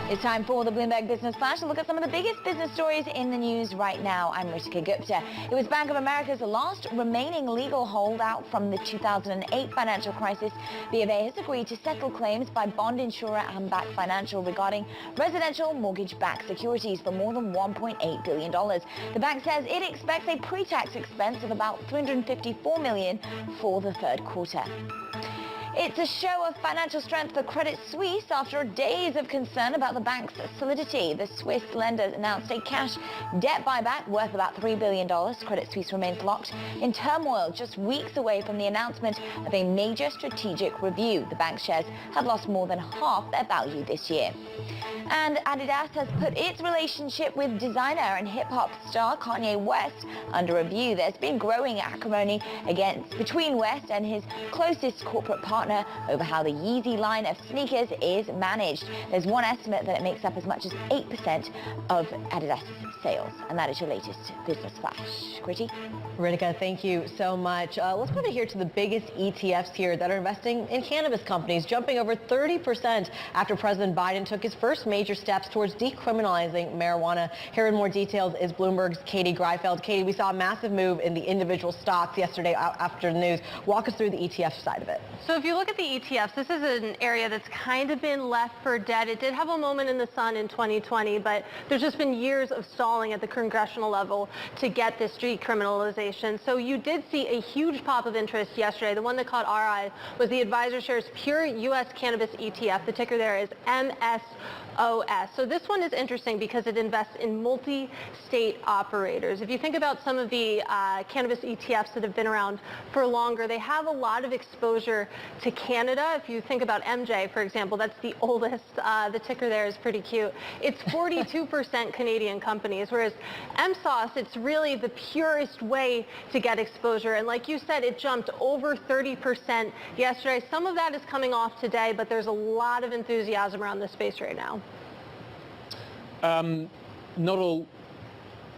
It's time for the Bloomberg Business Flash to look at some of the biggest business stories in the news right now. I'm Ritika Gupta. It was Bank of America's last remaining legal holdout from the 2008 financial crisis. B of A has agreed to settle claims by bond insurer Ambac Financial regarding residential mortgage-backed securities for more than $1.8 billion. The bank says it expects a pre-tax expense of about $354 million for the third quarter. It's a show of financial strength for Credit Suisse after days of concern about the bank's solidity. The Swiss lender announced a cash debt buyback worth about $3 billion. Credit Suisse remains locked in turmoil just weeks away from the announcement of a major strategic review. The bank shares have lost more than half their value this year. And Adidas has put its relationship with designer and hip-hop star Kanye West under review. There's been growing acrimony between West and his closest corporate partner over how the Yeezy line of sneakers is managed. There's one estimate that it makes up as much as 8% of Adidas sales. And that is your latest Business Flash. Gritty? Ritika, thank you so much. Let's put it here to the biggest ETFs here that are investing in cannabis companies, jumping over 30% after President Biden took his first major steps towards decriminalizing marijuana. Here in more details is Bloomberg's Katie Greifeld. Katie, we saw a massive move in the individual stocks yesterday after the news. Walk us through the ETF side of it. So if you look at the ETFs, this is an area that's kind of been left for dead. It did have a moment in the sun in 2020, but there's just been years of stalling at the congressional level to get this decriminalization. So you did see a huge pop of interest yesterday. The one that caught our eye was the AdvisorShares Pure U.S. Cannabis ETF. The ticker there is MSOS. So this one is interesting because it invests in multi-state operators. If you think about some of the cannabis ETFs that have been around for longer, they have a lot of exposure to Canada. If you think about MJ, for example, that's the oldest. The ticker there is pretty cute. It's 42% Canadian companies, whereas MSOS, it's really the purest way to get exposure. And like you said, it jumped over 30% yesterday. Some of that is coming off today, but there's a lot of enthusiasm around this space right now.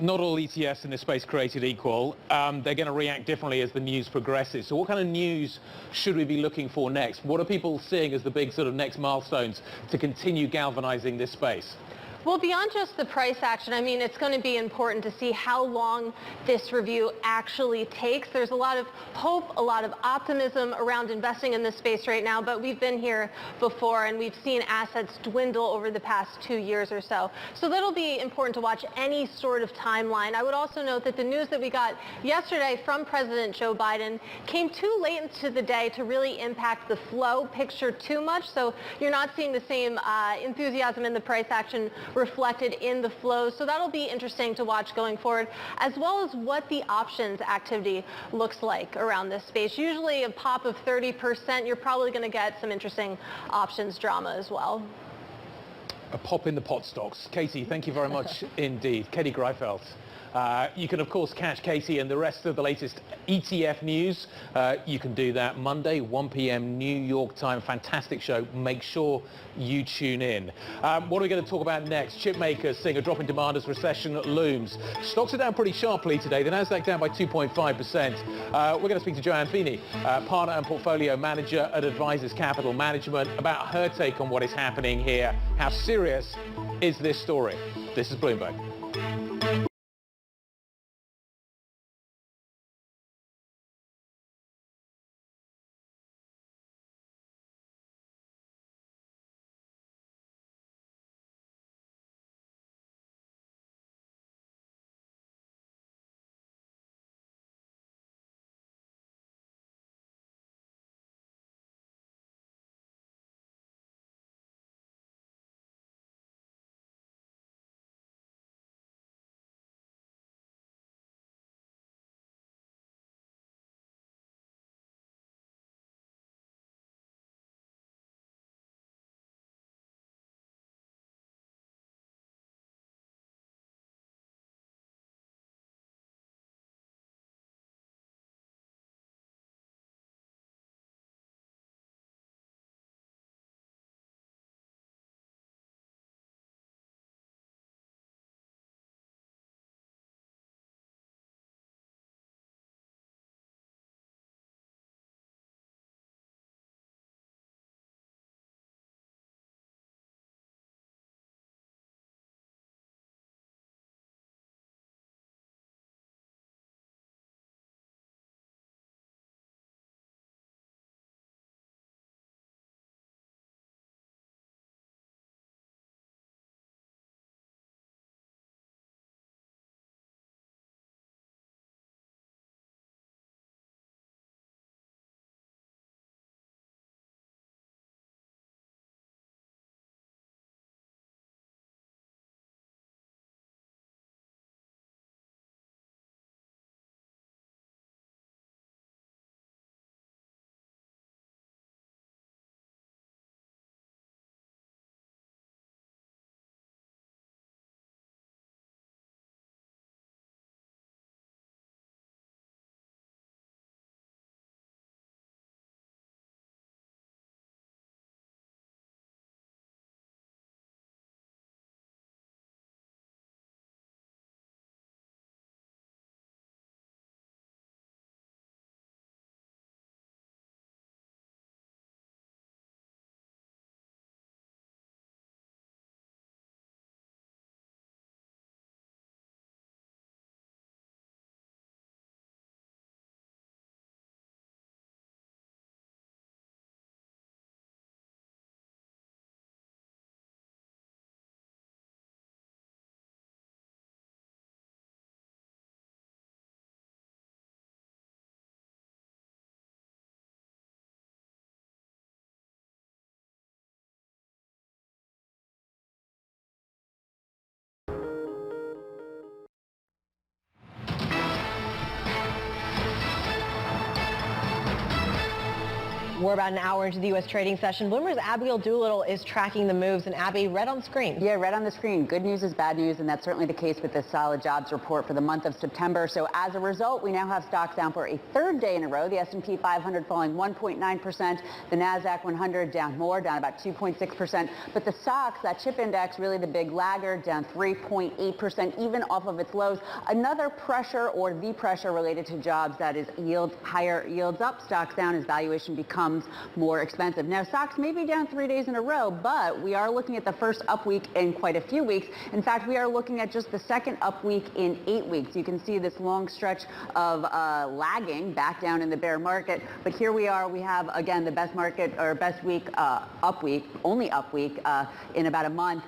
Not all ETFs in this space created equal. They're going to react differently as the news progresses. So what kind of news should we be looking for next? What are people seeing as the big sort of next milestones to continue galvanizing this space? Well, beyond just the price action, I mean, it's going to be important to see how long this review actually takes. There's a lot of hope, a lot of optimism around investing in this space right now, but we've been here before and we've seen assets dwindle over the past 2 years or so. So that'll be important to watch any sort of timeline. I would also note that the news that we got yesterday from President Joe Biden came too late into the day to really impact the flow picture too much. So you're not seeing the same enthusiasm in the price action reflected in the flows. So that'll be interesting to watch going forward, as well as what the options activity looks like around this space. Usually a pop of 30%, you're probably going to get some interesting options drama as well. A pop in the pot stocks. Katie, thank you very much indeed. Katie Greifeld. You can, of course, catch Katie and the rest of the latest ETF news. You can do that Monday, 1 p.m. New York time. Fantastic show. Make sure you tune in. What are we going to talk about next? Chip makers seeing a drop in demand as recession looms. Stocks are down pretty sharply today. The Nasdaq down by 2.5%. We're going to speak to Joanne Feeney, partner and portfolio manager at Advisors Capital Management, about her take on what is happening here. How serious is this story? This is Bloomberg. We're about an hour into the U.S. trading session. Bloomberg's Abigail Doolittle is tracking the moves, and Abby, red on screen. Yeah, red on the screen. Good news is bad news, and that's certainly the case with this solid jobs report for the month of September. So as a result, we now have stocks down for a third day in a row. The S&P 500 falling 1.9%. The NASDAQ 100 down more, down about 2.6%. But the SOX, that chip index, really the big laggard, down 3.8%, even off of its lows. Another pressure, or the pressure related to jobs, that is higher yields up, stocks down as valuation becomes more expensive. Now, stocks may be down 3 days in a row, but we are looking at the first up week in quite a few weeks. In fact, we are looking at just the second up week in 8 weeks. You can see this long stretch of lagging back down in the bear market. But here we are. We have, again, the best market, or best week, only up week in about a month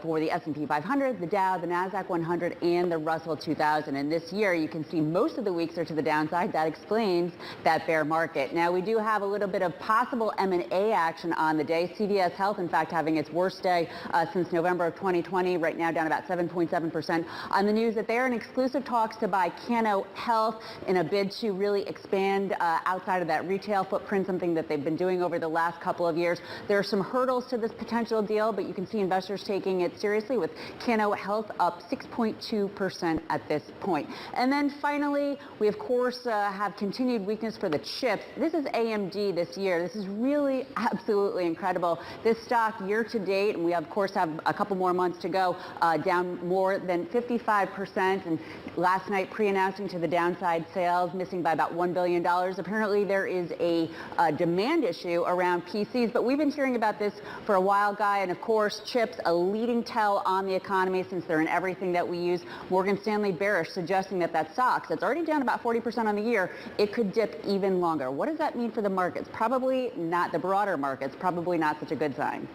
for the S&P 500, the Dow, the NASDAQ 100, and the Russell 2000. And this year, you can see most of the weeks are to the downside. That explains that bear market. Now, we do have a little bit of possible M&A action on the day. CVS Health, in fact, having its worst day since November of 2020, right now down about 7.7%. On the news that they're in exclusive talks to buy Cano Health in a bid to really expand outside of that retail footprint, something that they've been doing over the last couple of years. There are some hurdles to this potential deal, but you can see investors taking it seriously, with Cano Health up 6.2% at this point. And then finally, we of course have continued weakness for the chips. This is AMD this year. This is really absolutely incredible. This stock year to date, and we of course have a couple more months to go, down more than 55%. And last night pre-announcing to the downside, sales missing by about $1 billion. Apparently there is a demand issue around PCs, but we've been hearing about this for a while, Guy. And of course, chips, a leading tell on the economy since they're in everything that we use. Morgan Stanley bearish, suggesting that SOX, that's already down about 40% on the year, it could dip even longer. What does that mean for the markets? Probably not, the broader markets, probably not such a good sign.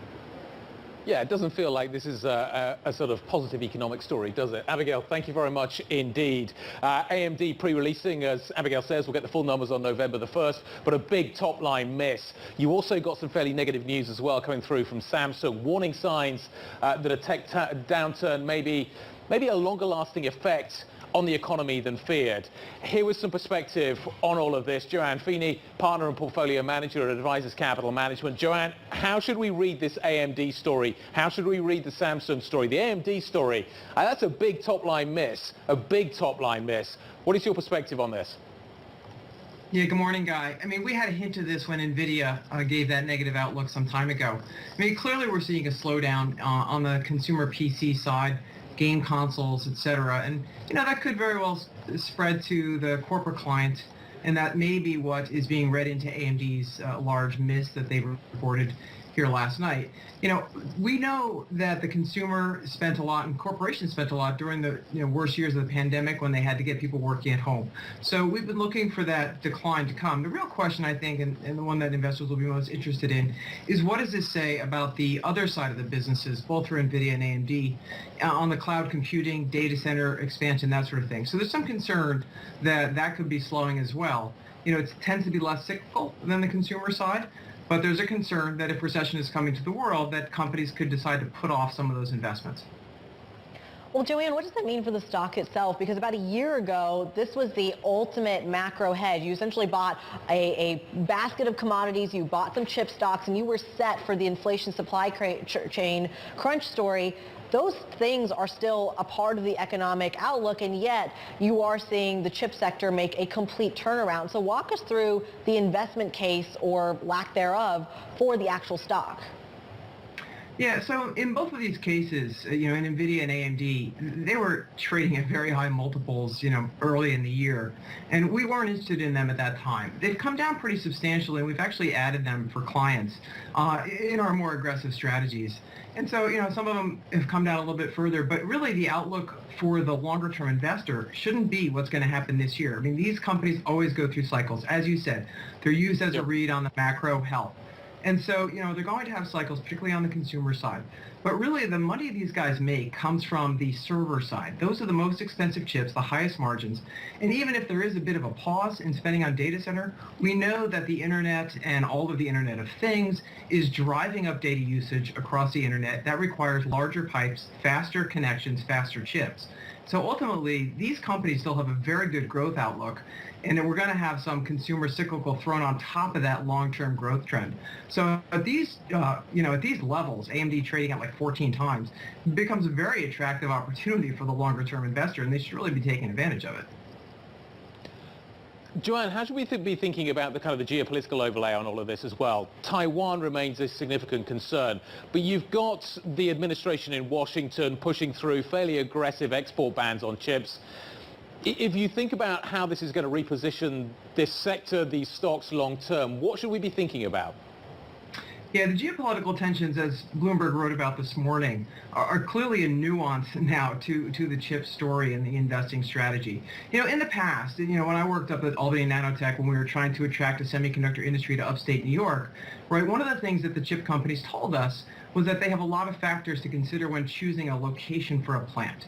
Yeah, it doesn't feel like this is a sort of positive economic story, does it? Abigail, thank you very much indeed. AMD pre-releasing, as Abigail says, we'll get the full numbers on November the 1st, but a big top-line miss. You also got some fairly negative news as well coming through from Samsung, warning signs that a tech downturn may be a longer-lasting effect on the economy than feared. Here was some perspective on all of this. Joanne Feeney, partner and portfolio manager at Advisors Capital Management. Joanne, how should we read this AMD story? How should we read the Samsung story? The AMD story, that's a big top-line miss, a big top-line miss. What is your perspective on this? Yeah, good morning, Guy. I mean, we had a hint of this when NVIDIA gave that negative outlook some time ago. I mean, clearly we're seeing a slowdown on the consumer PC side, game consoles, etc. And, that could very well spread to the corporate client, and that may be what is being read into AMD's large miss that they reported here last night. We know that the consumer spent a lot and corporations spent a lot during the worst years of the pandemic when they had to get people working at home. So we've been looking for that decline to come. The real question, I think, and the one that investors will be most interested in, is what does this say about the other side of the businesses, both for NVIDIA and AMD, on the cloud computing, data center expansion, that sort of thing. So there's some concern that could be slowing as well. It tends to be less cyclical than the consumer side. But there's a concern that if recession is coming to the world, that companies could decide to put off some of those investments. Well, Joanne, what does that mean for the stock itself? Because about a year ago, this was the ultimate macro hedge. You essentially bought a basket of commodities, you bought some chip stocks, and you were set for the inflation supply chain crunch story. Those things are still a part of the economic outlook, and yet you are seeing the chip sector make a complete turnaround. So walk us through the investment case, or lack thereof, for the actual stock. Yeah, so in both of these cases, in NVIDIA and AMD, they were trading at very high multiples, early in the year, and we weren't interested in them at that time. They've come down pretty substantially, and we've actually added them for clients in our more aggressive strategies. And so, some of them have come down a little bit further, but really the outlook for the longer-term investor shouldn't be what's going to happen this year. I mean, these companies always go through cycles. As you said, they're used as a read on the macro health. And so, they're going to have cycles, particularly on the consumer side. But really, the money these guys make comes from the server side. Those are the most expensive chips, the highest margins. And even if there is a bit of a pause in spending on data center, we know that the internet and all of the Internet of Things is driving up data usage across the internet. That requires larger pipes, faster connections, faster chips. So ultimately, these companies still have a very good growth outlook, and then we're going to have some consumer cyclical thrown on top of that long-term growth trend. So at these, at these levels, AMD trading at like 14 times becomes a very attractive opportunity for the longer-term investor, and they should really be taking advantage of it. Joanne, how should we be thinking about the kind of the geopolitical overlay on all of this as well? Taiwan remains a significant concern, but you've got the administration in Washington pushing through fairly aggressive export bans on chips. If you think about how this is going to reposition this sector, these stocks long term, what should we be thinking about? Yeah, the geopolitical tensions, as Bloomberg wrote about this morning, are clearly a nuance now to the chip story and the investing strategy. In the past, when I worked up at Albany Nanotech, when we were trying to attract a semiconductor industry to upstate New York, right, one of the things that the chip companies told us was that they have a lot of factors to consider when choosing a location for a plant.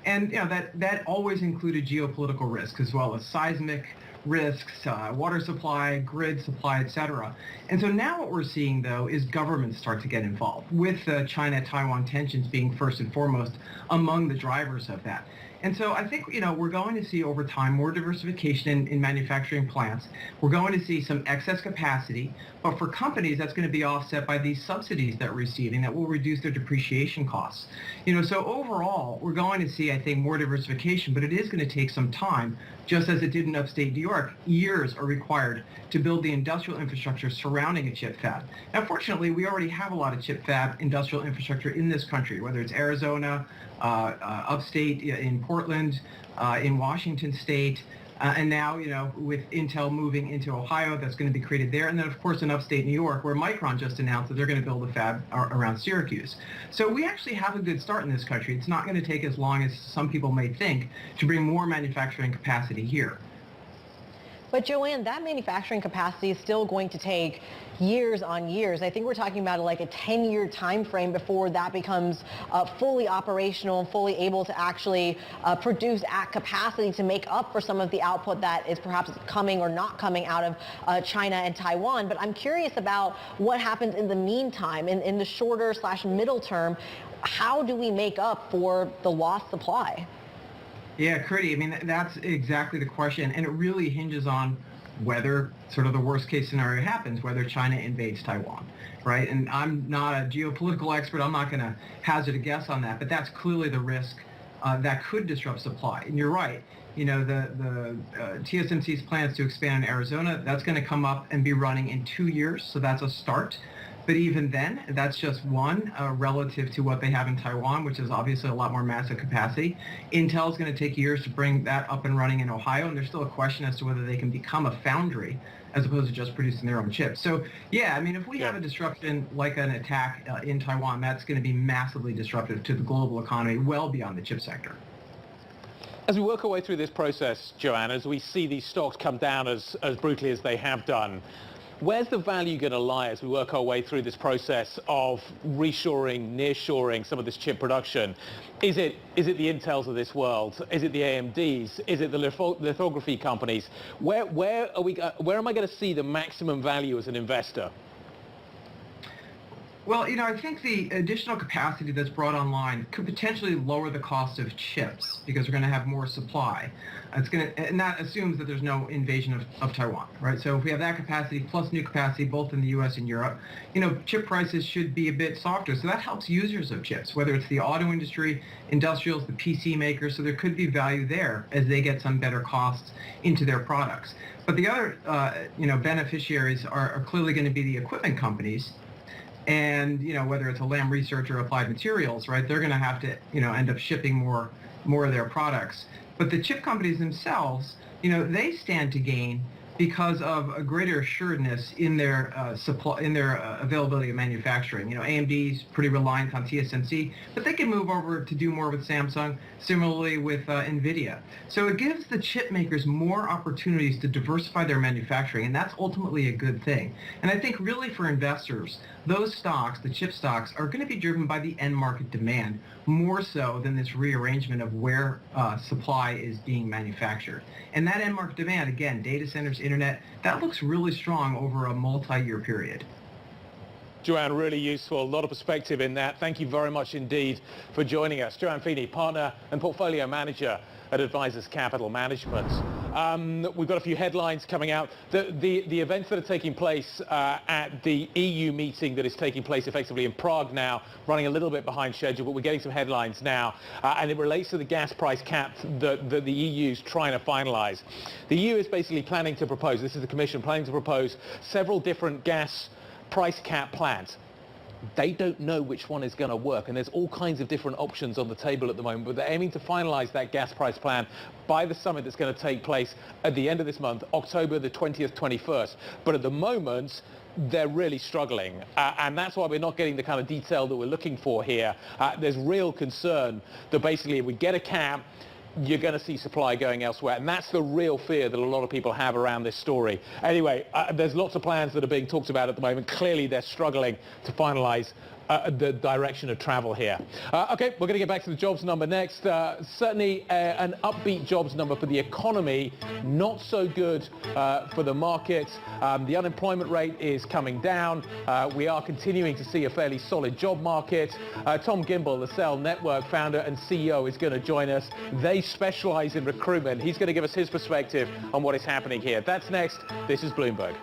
And that always included geopolitical risk as well as seismic risks, water supply, grid supply, etc. And so now what we're seeing, though, is governments start to get involved, with China-Taiwan tensions being first and foremost among the drivers of that. And so I think, we're going to see over time more diversification in manufacturing plants. We're going to see some excess capacity, but for companies, that's going to be offset by these subsidies that we're receiving that will reduce their depreciation costs. So overall, we're going to see, I think, more diversification, but it is going to take some time, just as it did in upstate New York. Years are required to build the industrial infrastructure surrounding a chip fab. Now, fortunately, we already have a lot of chip fab industrial infrastructure in this country, whether it's Arizona, upstate in Portland, in Washington State, and now, with Intel moving into Ohio, that's going to be created there. And then, of course, in upstate New York, where Micron just announced that they're going to build a fab around Syracuse. So we actually have a good start in this country. It's not going to take as long as some people may think to bring more manufacturing capacity here. But Joanne, that manufacturing capacity is still going to take years on years. I think we're talking about like a 10-year time frame before that becomes fully operational and fully able to actually produce at capacity to make up for some of the output that is perhaps coming or not coming out of China and Taiwan. But I'm curious about what happens in the meantime, in the shorter/middle term. How do we make up for the lost supply? Yeah, Kriti, I mean, that's exactly the question, and it really hinges on whether sort of the worst case scenario happens, whether China invades Taiwan, right? And I'm not a geopolitical expert. I'm not going to hazard a guess on that, but that's clearly the risk that could disrupt supply. And you're right. The TSMC's plans to expand in Arizona, that's going to come up and be running in 2 years, so that's a start. But even then, that's just one relative to what they have in Taiwan, which is obviously a lot more massive capacity. Intel is going to take years to bring that up and running in Ohio, and there's still a question as to whether they can become a foundry as opposed to just producing their own chips. So, yeah, I mean, if we have a disruption like an attack in Taiwan, that's going to be massively disruptive to the global economy, well beyond the chip sector. As we work our way through this process, Joanne, as we see these stocks come down as brutally as they have done, where's the value going to lie as we work our way through this process of reshoring, nearshoring some of this chip production? Is it the Intels of this world? Is it the AMDs? Is it the lithography companies? Where am I going to see the maximum value as an investor? Well, I think the additional capacity that's brought online could potentially lower the cost of chips because we're going to have more supply. And that assumes that there's no invasion of Taiwan, right? So if we have that capacity plus new capacity both in the U.S. and Europe, chip prices should be a bit softer. So that helps users of chips, whether it's the auto industry, industrials, the PC makers. So there could be value there as they get some better costs into their products. But the other, beneficiaries are clearly going to be the equipment companies. And, whether it's a Lam Research or Applied Materials, right, they're going to have to, end up shipping more of their products. But the chip companies themselves, they stand to gain because of a greater assuredness in their supply, in their availability of manufacturing. AMD's pretty reliant on TSMC, but they can move over to do more with Samsung, similarly with NVIDIA. So it gives the chip makers more opportunities to diversify their manufacturing, and that's ultimately a good thing. And I think really for investors, those stocks, the chip stocks, are going to be driven by the end market demand more so than this rearrangement of where supply is being manufactured. And that end market demand, again, data centers, internet, that looks really strong over a multi-year period. Joanne, really useful. A lot of perspective in that. Thank you very much indeed for joining us. Joanne Feeney, partner and portfolio manager at Advisors Capital Management. We've got a few headlines coming out. The events that are taking place at the EU meeting that is taking place effectively in Prague now, running a little bit behind schedule, but we're getting some headlines now. And it relates to the gas price cap that the EU is trying to finalise. The EU is basically planning to propose, this is the Commission, planning to propose several different gas price cap plans. They don't know which one is going to work, and there's all kinds of different options on the table at the moment, but they're aiming to finalise that gas price plan by the summit that's going to take place at the end of this month, October the 20th, 21st. But at the moment, they're really struggling, and that's why we're not getting the kind of detail that we're looking for here. There's real concern that basically if we get a cap, you're going to see supply going elsewhere, and that's the real fear that a lot of people have around this story. Anyway, there's lots of plans that are being talked about at the moment. Clearly they're struggling to finalise the direction of travel here. Okay, we're going to get back to the jobs number next. Certainly an upbeat jobs number for the economy, not so good for the markets. The unemployment rate is coming down. We are continuing to see a fairly solid job market. Tom Gimbel, the Cell Network founder and CEO, is going to join us. They specialise in recruitment. He's going to give us his perspective on what is happening here. That's next. This is Bloomberg.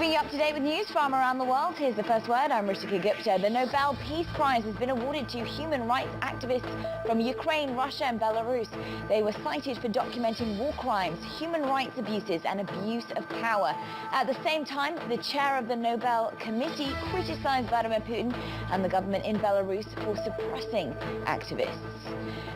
Keeping you up to date with news from around the world, here's the first word. I'm Ritika Gupta. The Nobel Peace Prize has been awarded to human rights activists from Ukraine, Russia and Belarus. They were cited for documenting war crimes, human rights abuses and abuse of power. At the same time, the chair of the Nobel Committee criticized Vladimir Putin and the government in Belarus for suppressing activists.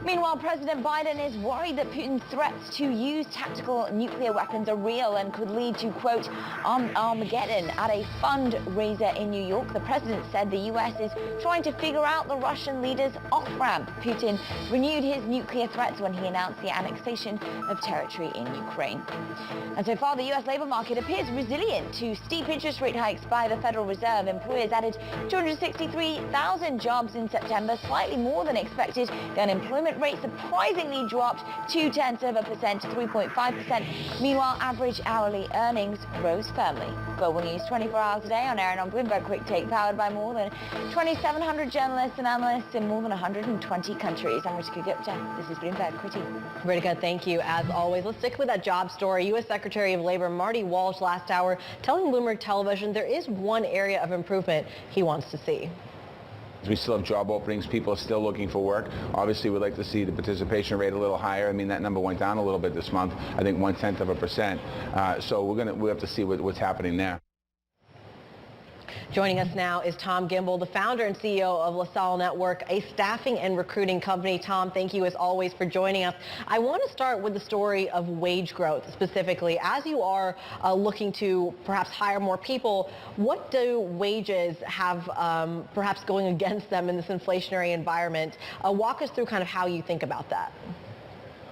Meanwhile, President Biden is worried that Putin's threats to use tactical nuclear weapons are real and could lead to, quote, Armageddon. At a fundraiser in New York, the president said the U.S. is trying to figure out the Russian leader's off-ramp. Putin renewed his nuclear threats when he announced the annexation of territory in Ukraine. And so far, the U.S. labor market appears resilient to steep interest rate hikes by the Federal Reserve. Employers added 263,000 jobs in September, slightly more than expected. The unemployment rate surprisingly dropped 0.2% to 3.5%. Meanwhile, average hourly earnings rose firmly. Global News 24 hours a day on air and on Bloomberg Quick Take, powered by more than 2,700 journalists and analysts in more than 120 countries. I'm Ritika Gupta. This is Bloomberg Critique. Ritika, thank you as always. Let's stick with that job story. U.S. Secretary of Labor Marty Walsh last hour telling Bloomberg Television there is one area of improvement he wants to see. We still have job openings. People are still looking for work. Obviously, we'd like to see the participation rate a little higher. I mean, that number went down a little bit this month. I think 0.1%. So we have to see what's happening there. Joining us now is Tom Gimbel, the founder and CEO of LaSalle Network, a staffing and recruiting company. Tom, thank you as always for joining us. I want to start with the story of wage growth specifically. As you are looking to perhaps hire more people, what do wages have perhaps going against them in this inflationary environment? Walk us through kind of how you think about that.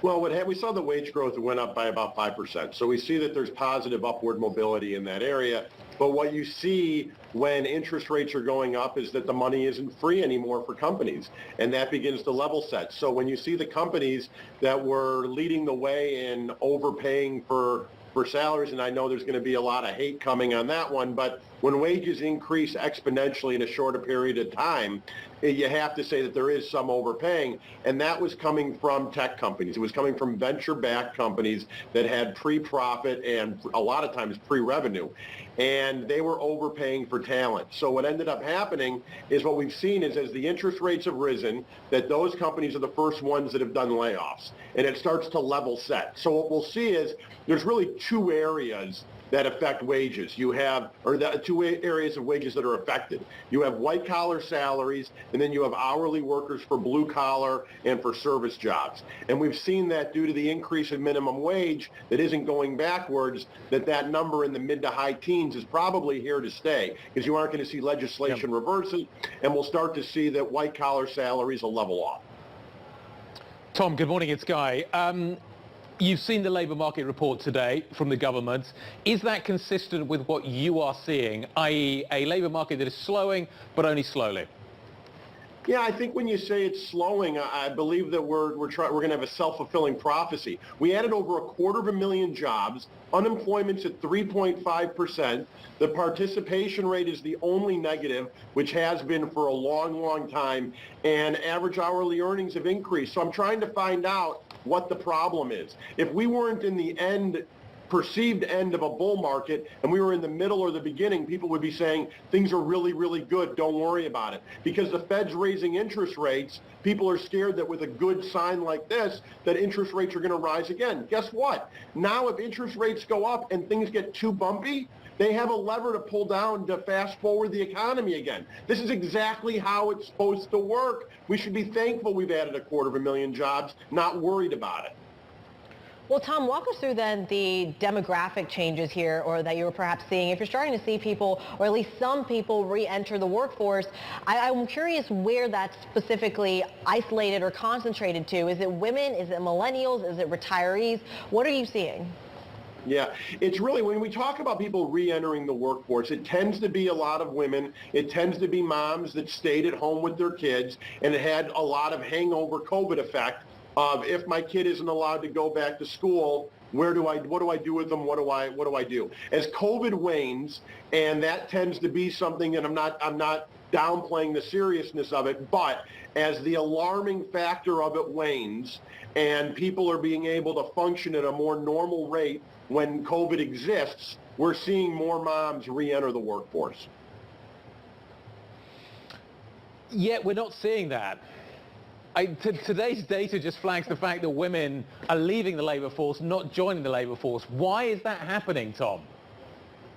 Well, we saw the wage growth went up by about 5%. So we see that there's positive upward mobility in that area. But what you see when interest rates are going up is that the money isn't free anymore for companies, and that begins to level set. So when you see the companies that were leading the way in overpaying for salaries, and I know there's going to be a lot of hate coming on that one, but when wages increase exponentially in a shorter period of time, you have to say that there is some overpaying, and that was coming from tech companies. It was coming from venture-backed companies that had pre-profit and a lot of times pre-revenue, and they were overpaying for talent. So what ended up happening is what we've seen is as the interest rates have risen, that those companies are the first ones that have done layoffs, and it starts to level set. So what we'll see is there's really two areas that affect wages. You have, or the two areas of wages that are affected. You have white collar salaries, and then you have hourly workers for blue collar and for service jobs. And we've seen that due to the increase in minimum wage that isn't going backwards, that number in the mid to high teens is probably here to stay, because you aren't going to see legislation reverse it, and we'll start to see that white collar salaries will level off. Tom, good morning, it's Guy. You've seen the labour market report today from the government. Is that consistent with what you are seeing, i.e. a labour market that is slowing, but only slowly? Yeah, I think when you say it's slowing, I believe that we're going to have a self-fulfilling prophecy. We added over 250,000 jobs. Unemployment's at 3.5%. The participation rate is the only negative, which has been for a long, long time. And average hourly earnings have increased. So I'm trying to find out what the problem is. If we weren't in the perceived end of a bull market and we were in the middle or the beginning, people would be saying things are really, really good, don't worry about it. Because the Fed's raising interest rates, people are scared that with a good sign like this, that interest rates are going to rise again. Guess what? Now if interest rates go up and things get too bumpy, they have a lever to pull down to fast forward the economy again. This is exactly how it's supposed to work. We should be thankful we've added 250,000 jobs, not worried about it. Well, Tom, walk us through then the demographic changes here, or that you were perhaps seeing. If you're starting to see people, or at least some people, re-enter the workforce, I'm curious where that's specifically isolated or concentrated to. Is it women? Is it millennials? Is it retirees? What are you seeing? Yeah, it's really, when we talk about people re-entering the workforce, it tends to be a lot of women. It tends to be moms that stayed at home with their kids, and it had a lot of hangover COVID effect of, if my kid isn't allowed to go back to school, what do I do with them? What do I do? As COVID wanes, and that tends to be something, and I'm not downplaying the seriousness of it, but as the alarming factor of it wanes and people are being able to function at a more normal rate when COVID exists, we're seeing more moms re-enter the workforce. Yet we're not seeing that. Today's data just flags the fact that women are leaving the labour force, not joining the labour force. Why is that happening, Tom?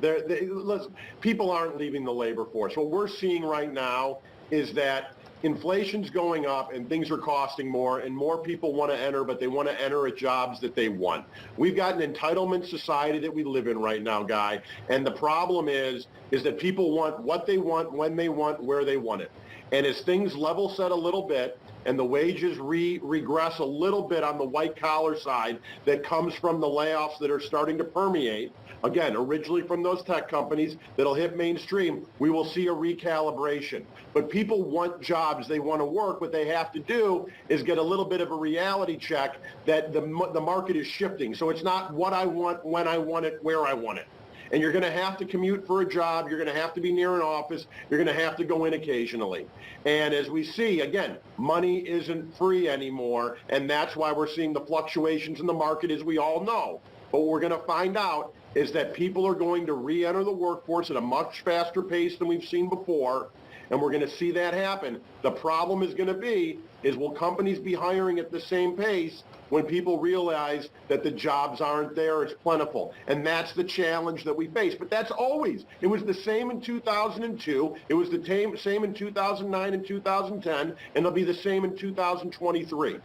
Listen, people aren't leaving the labor force. What we're seeing right now is that inflation's going up and things are costing more and more people want to enter, but they want to enter at jobs that they want. We've got an entitlement society that we live in right now, Guy, and the problem is that people want what they want, when they want, where they want it. And as things level set a little bit and the wages regress a little bit on the white collar side that comes from the layoffs that are starting to permeate, again, originally from those tech companies that'll hit mainstream, we will see a recalibration. But people want jobs. They want to work. What they have to do is get a little bit of a reality check that the market is shifting. So it's not what I want, when I want it, where I want it. And you're going to have to commute for a job. You're going to have to be near an office. You're going to have to go in occasionally. And as we see, again, money isn't free anymore. And that's why we're seeing the fluctuations in the market, as we all know. But what we're going to find out is that people are going to re-enter the workforce at a much faster pace than we've seen before. And we're going to see that happen. The problem is going to be, will companies be hiring at the same pace when people realize that the jobs aren't there, it's plentiful. And that's the challenge that we face. But that's always. It was the same in 2002. It was the same in 2009 and 2010. And it'll be the same in 2023.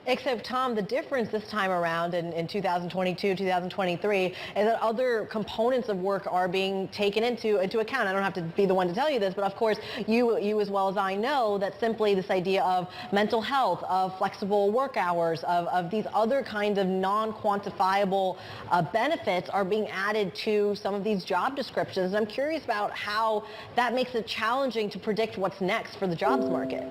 Except, Tom, the difference this time around in 2022, 2023 is that other components of work are being taken into account. I don't have to be the one to tell you this, but of course, you as well as I know that simply this idea of mental health, of flexible work hours, of these other kinds of non-quantifiable benefits are being added to some of these job descriptions. I'm curious about how that makes it challenging to predict what's next for the jobs market.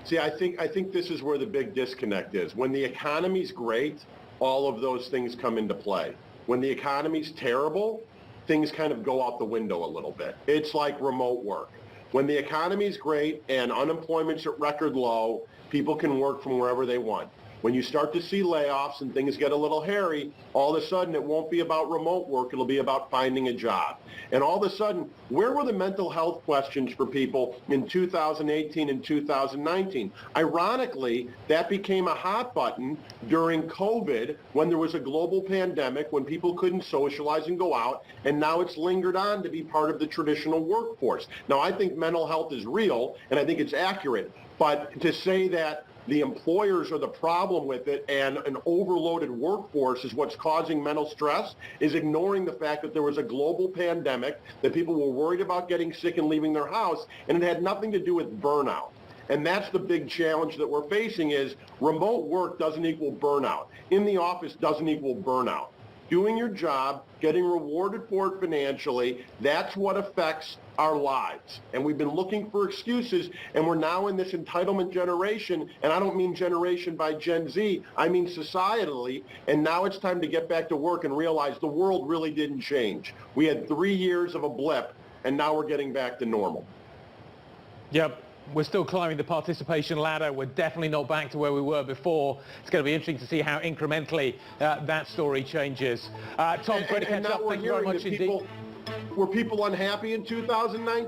See, I think this is where the big disconnect is. When the economy's great, all of those things come into play. When the economy's terrible, things kind of go out the window a little bit. It's like remote work. When the economy's great and unemployment's at record low, people can work from wherever they want. When you start to see layoffs and things get a little hairy, all of a sudden it won't be about remote work, it'll be about finding a job. And all of a sudden, where were the mental health questions for people in 2018 and 2019? Ironically, that became a hot button during COVID when there was a global pandemic, when people couldn't socialize and go out, and now it's lingered on to be part of the traditional workforce. Now, I think mental health is real, and I think it's accurate, but to say that the employers are the problem with it and an overloaded workforce is what's causing mental stress is ignoring the fact that there was a global pandemic, that people were worried about getting sick and leaving their house, and it had nothing to do with burnout. And that's the big challenge that we're facing is remote work doesn't equal burnout. In the office doesn't equal burnout. Doing your job, getting rewarded for it financially, that's what affects our lives. And we've been looking for excuses, and we're now in this entitlement generation, and I don't mean generation by Gen Z, I mean societally, and now it's time to get back to work and realize the world really didn't change. We had 3 years of a blip, and now we're getting back to normal. Yep. We're still climbing the participation ladder. We're definitely not back to where we were before. It's going to be interesting to see how incrementally that story changes. Tom, great to catch up. Thank you very much indeed. Were people unhappy in 2019?